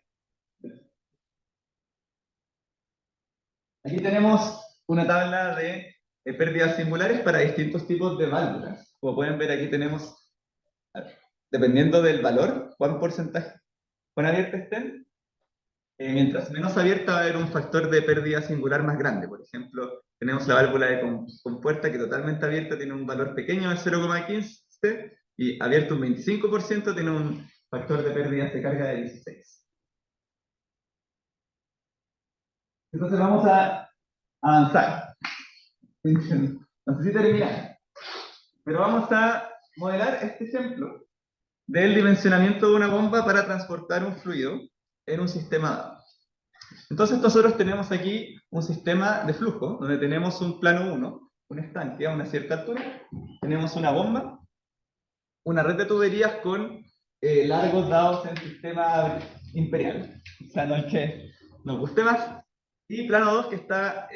Aquí tenemos una tabla de pérdidas singulares para distintos tipos de válvulas. Como pueden ver, aquí tenemos, dependiendo del valor, cuán porcentaje, cuán abiertas estén. Mientras menos abierta va a haber un factor de pérdida singular más grande. Por ejemplo, tenemos la válvula de compuerta que totalmente abierta tiene un valor pequeño de 0,15 y abierto un 25% tiene un factor de pérdidas de carga de 16. Entonces vamos a avanzar. No sé si terminar, pero vamos a modelar este ejemplo del dimensionamiento de una bomba para transportar un fluido en un sistema dado. Entonces nosotros tenemos aquí un sistema de flujo, donde tenemos un plano 1, un estanque a una cierta altura, tenemos una bomba, una red de tuberías con largos dados en sistema imperial, o sea, no el que nos guste más, y plano 2 que está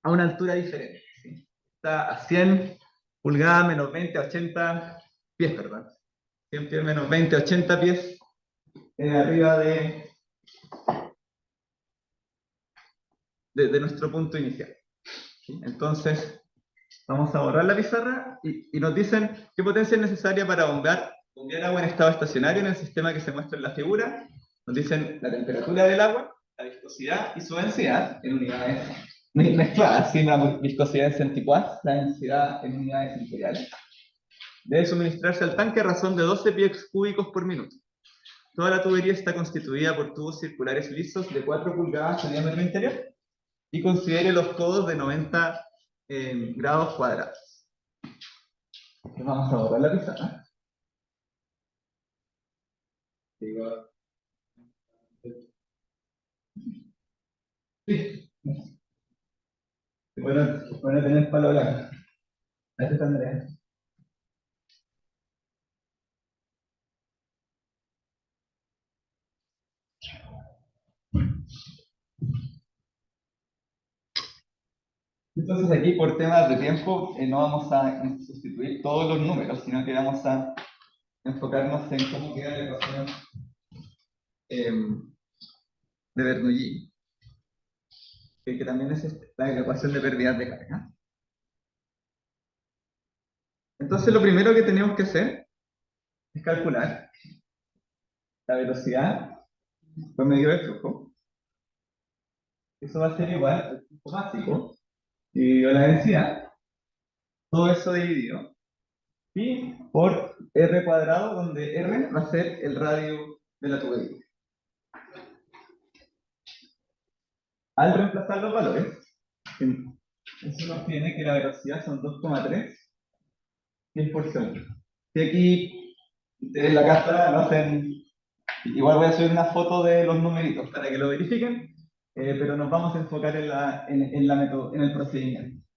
a una altura diferente, ¿sí? Está a 100 pulgadas menos 20, 80 pies, perdón, 100 pies menos 20, 80 pies arriba de nuestro punto inicial. ¿Sí? Entonces, vamos a borrar la pizarra y nos dicen qué potencia es necesaria para bombear agua en estado estacionario en el sistema que se muestra en la figura. Nos dicen la temperatura del agua, la viscosidad y su densidad en unidades mezcladas, sin la viscosidad en centicuas, la densidad en unidades imperiales. Debe suministrarse al tanque a razón de 12 pies cúbicos por minuto. Toda la tubería está constituida por tubos circulares lisos de 4 pulgadas de diámetro interior y considere los codos de 90 grados cuadrados. Entonces vamos a borrar la pizarra. Sí. Bueno, tener palo blanco. Ahí está Andrea. Entonces aquí por temas de tiempo no vamos a sustituir todos los números, sino que vamos a enfocarnos en cómo queda la ecuación de Bernoulli, que también es la ecuación de pérdidas de carga. Entonces lo primero que tenemos que hacer es calcular la velocidad por medio del flujo. Eso va a ser igual al flujo básico dividido la densidad, todo eso dividido, y por R cuadrado, donde R va a ser el radio de la tubería. Al reemplazar los valores, eso nos tiene que la velocidad son 2,3 pies por segundo. Y aquí, ustedes en la casa lo hacen, igual voy a subir una foto de los numeritos para que lo verifiquen, pero nos vamos a enfocar en el procedimiento.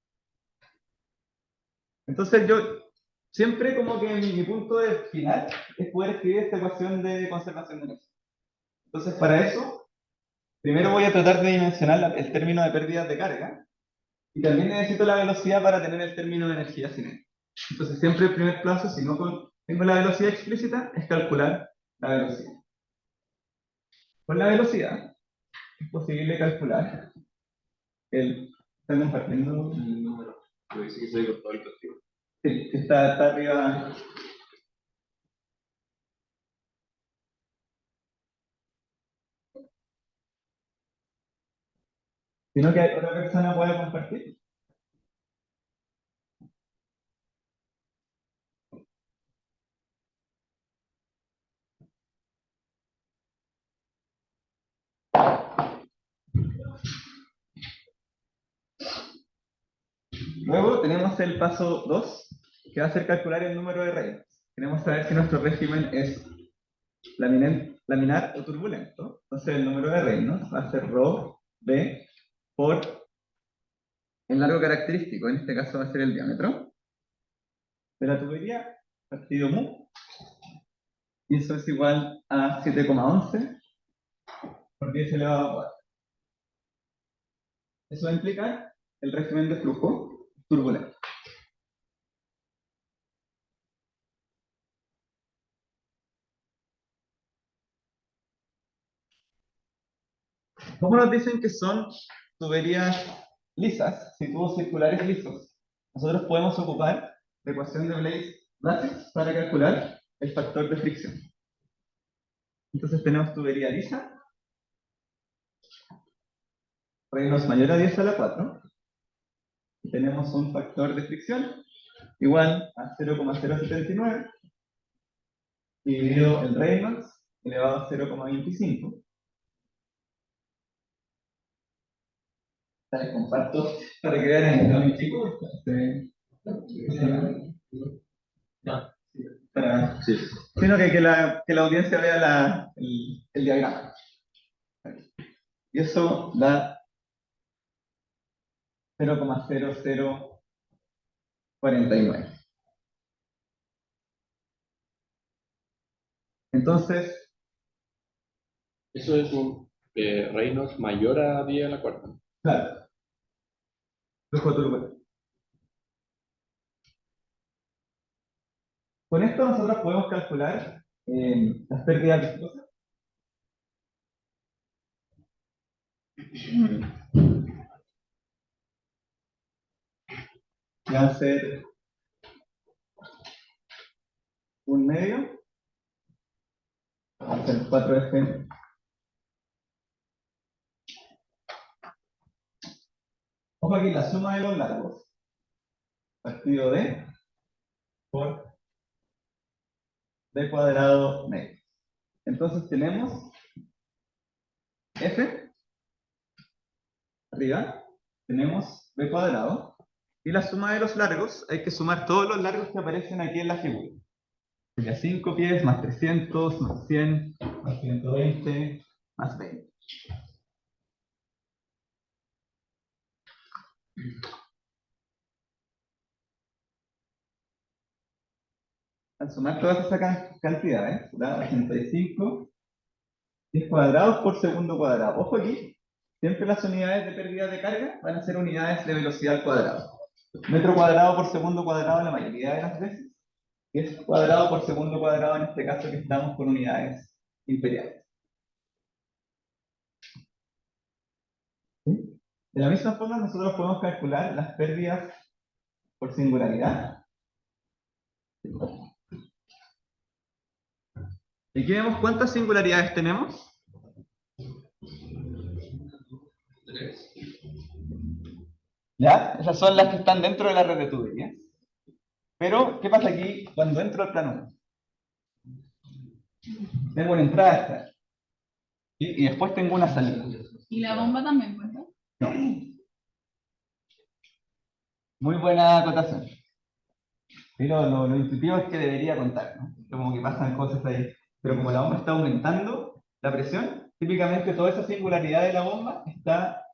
Entonces yo siempre como que mi punto de final es poder escribir esta ecuación de conservación de energía. Entonces para eso, primero voy a tratar de dimensionar el término de pérdidas de carga, y también necesito la velocidad para tener el término de energía cinética. Entonces siempre el primer paso, si no tengo la velocidad explícita, es calcular la velocidad. Con la velocidad es posible calcular el... ¿Está compartiendo? El número. Pero dice que se cortó el castigo. Sí, que está arriba. Sino que otra persona puede compartir. Luego tenemos el paso 2, que va a ser calcular el número de Reynolds. Queremos saber si nuestro régimen es laminar o turbulento. Entonces el número de Reynolds va a ser ρ b por el largo característico, en este caso va a ser el diámetro de la tubería, partido mu, y eso es igual a 7,11 por 10 elevado a 4. Eso va a implicar el régimen de flujo turbulento. ¿Cómo nos dicen que son tuberías lisas, si tubos circulares lisos? Nosotros podemos ocupar la ecuación de Blaise-Blasix para calcular el factor de fricción. Entonces tenemos tubería lisa, Reynolds mayor a 10 a la 4, y tenemos un factor de fricción igual a 0,079 dividido el Reynolds elevado a 0,25. Les comparto para que vean el mi chico. Sino que la audiencia vea el diagrama. Y eso da 0,0049. Entonces, Eso es un Reynolds mayor a 10 a la cuarta. claro, flujo turbulento. Con esto nosotros podemos calcular las pérdidas viscosas. Que va a ser un medio, va a ser 4F. Ojo aquí, la suma de los largos, partido de por d cuadrado medio. Entonces tenemos F, arriba, tenemos b cuadrado, y la suma de los largos, hay que sumar todos los largos que aparecen aquí en la figura. Sería 5 pies, más 300, más 100, más 120, más 20. Al sumar todas esas cantidades, da 85 pies cuadrados por segundo cuadrado. Ojo aquí, siempre las unidades de pérdida de carga van a ser unidades de velocidad al cuadrado. Metro cuadrado por segundo cuadrado la mayoría de las veces, y es cuadrado por segundo cuadrado en este caso que estamos con unidades imperiales. ¿Sí? De la misma forma nosotros podemos calcular las pérdidas por singularidad. Y aquí vemos cuántas singularidades tenemos. 3. ¿Ya? Esas son las que están dentro de la red de tuberías. Pero, ¿qué pasa aquí cuando entro al plano 1? Tengo una entrada esta. Y después tengo una salida. Y la bomba también, pues, ¿no? No. Muy buena acotación. Pero lo intuitivo es que debería contar, ¿no? Como que pasan cosas ahí. Pero como la bomba está aumentando la presión, típicamente toda esa singularidad de la bomba está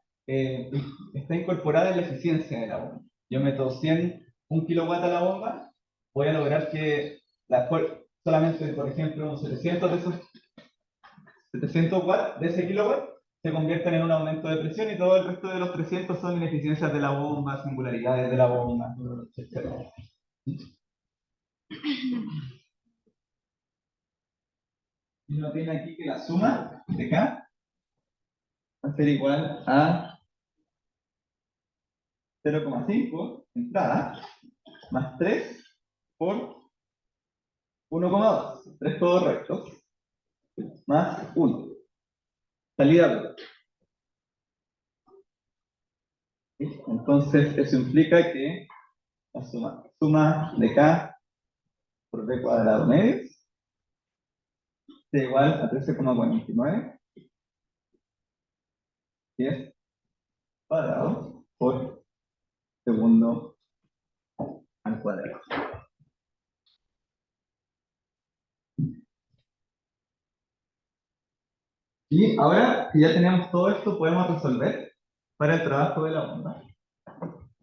incorporada en la eficiencia de la bomba. Yo meto 1 kilowatt a la bomba, voy a lograr que solamente, por ejemplo, unos 700 watts de ese kilowatt se conviertan en un aumento de presión y todo el resto de los 300 son ineficiencias de la bomba, singularidades de la bomba, etc. Y uno tiene aquí que la suma de K a ser igual a 0,5 entrada más 3 por 1,2, 3 todos rectos, más 1. Salida. Entonces, eso implica que la suma de k por b cuadrado medios es igual a 13,49 10 cuadrado por segundo al cuadrado. Y ahora que ya tenemos todo esto, podemos resolver para el trabajo de la onda.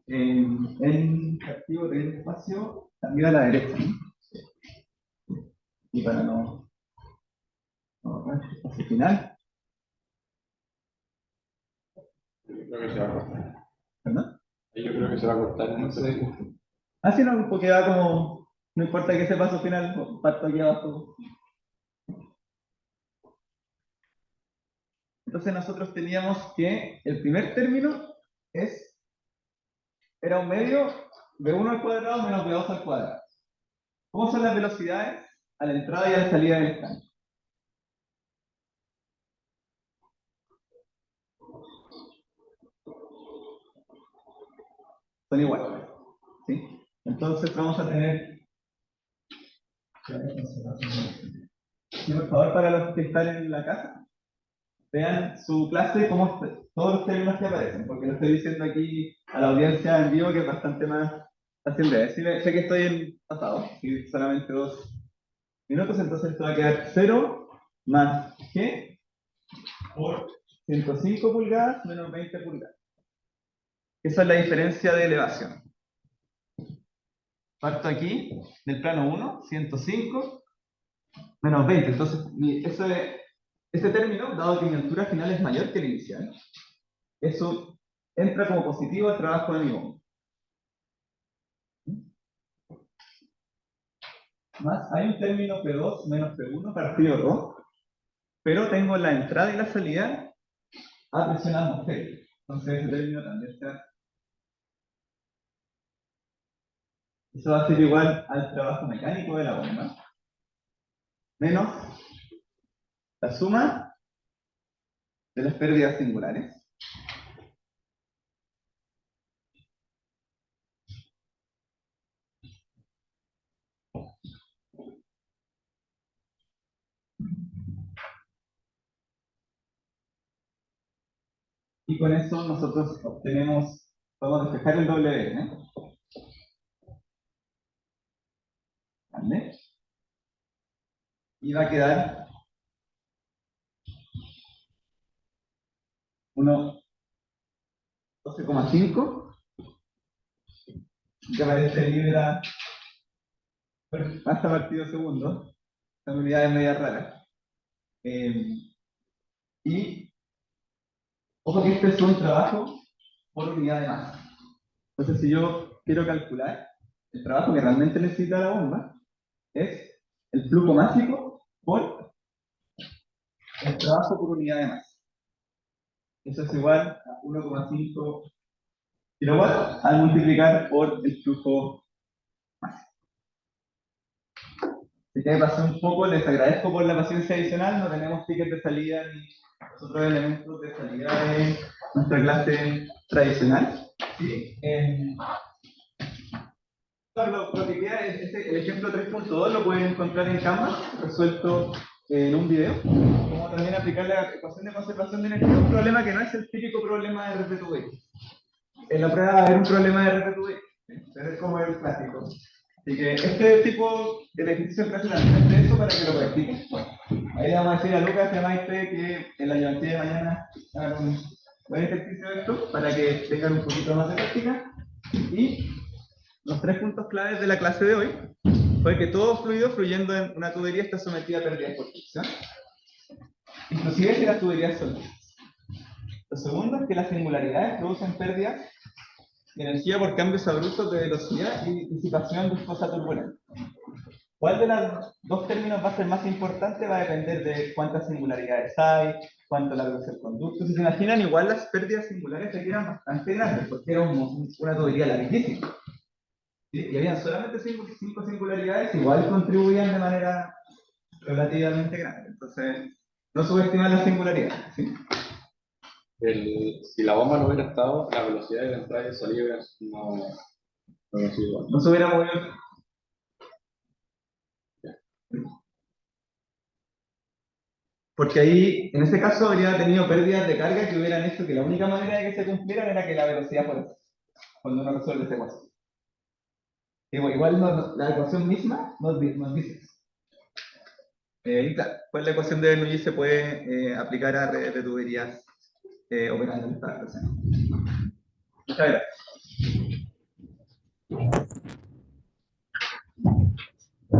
En activo del espacio, también a la derecha, ¿no? Y para no espacio final. Yo creo que se va a cortar. ¿Verdad? Yo creo que se va a cortar. No sé. Así no, porque va como, no importa que ese paso final, parto aquí abajo. Entonces nosotros teníamos que el primer término era un medio b1 al cuadrado menos b2 al cuadrado. ¿Cómo son las velocidades a la entrada y a la salida del estanque? Son iguales, ¿sí? Entonces vamos a tener... Sí, por favor, para los que están en la casa, vean su clase, todos los términos que aparecen, porque lo estoy diciendo aquí a la audiencia en vivo, que es bastante más fácil de ver. Sí, sé que estoy en pasado, y solamente 2 minutos, entonces esto va a quedar 0 más g por 105 pulgadas menos 20 pulgadas. Esa es la diferencia de elevación. Parto aquí del plano 1, 105 menos 20. Entonces, este término, dado que mi altura final es mayor que el inicial, eso entra como positivo al trabajo de mi bomba. Más, hay un término P2 menos P1 partido 2, pero tengo la entrada y la salida a presión atmosférica. Entonces, ese término también se hace. Eso va a ser igual al trabajo mecánico de la bomba, menos la suma de las pérdidas singulares. Y con eso nosotros podemos despejar el W, ¿vale? Y va a quedar 12,5, que aparece libra hasta partido segundo. Son unidades medias raras. Y ojo que este es un trabajo por unidad de masa. Entonces, si yo quiero calcular el trabajo que realmente necesita la bomba, es el flujo másico por el trabajo por unidad de masa. Eso es igual a 1,5 kilowatts al multiplicar por el flujo másico. Así que me pasé un poco, les agradezco por la paciencia adicional, no tenemos tickets de salida ni los otros elementos de salida de nuestra clase tradicional. ¿Sí? Lo que queda es el ejemplo 3.2 lo pueden encontrar en Canvas, resuelto en un video. Como también aplicar la ecuación de conservación de energía, un problema que no es el típico problema de RPTV. En la prueba va a haber un problema de RPTV, pero es como el clásico. Así que este tipo de ejercicio es prácticamente eso para que lo practiquen. Ahí le vamos a decir a Lucas y a Maite que en la ayudantía de mañana hagan un buen ejercicio de esto para que tengan un poquito más de práctica. Y los 3 puntos claves de la clase de hoy fue que todo fluido fluyendo en una tubería está sometido a pérdidas por fricción, inclusive si las tuberías son lisas. Lo segundo es que las singularidades producen pérdidas de energía por cambios abruptos de velocidad y disipación viscosa turbulenta. ¿Cuál de los dos términos va a ser más importante? Va a depender de cuántas singularidades hay, cuánto largo es el conducto. Si se imaginan, igual las pérdidas singulares aquí eran bastante grandes, porque era una tubería larguísima. ¿Sí? Y habían solamente cinco singularidades, igual contribuían de manera relativamente grande. Entonces, no subestimar las singularidades. ¿Sí? Si la bomba no hubiera estado, la velocidad de la entrada y de salida no hubiera sido igual. No se hubiera movido. Porque ahí, en ese caso, habría tenido pérdidas de carga que hubieran hecho que la única manera de que se cumplieran era que la velocidad fuera cero, cuando uno resuelve esta ecuación. Igual la ecuación misma nos dice eso. Y claro, pues la ecuación de Bernoulli se puede aplicar a redes de tuberías operando en esta relación. Muchas gracias.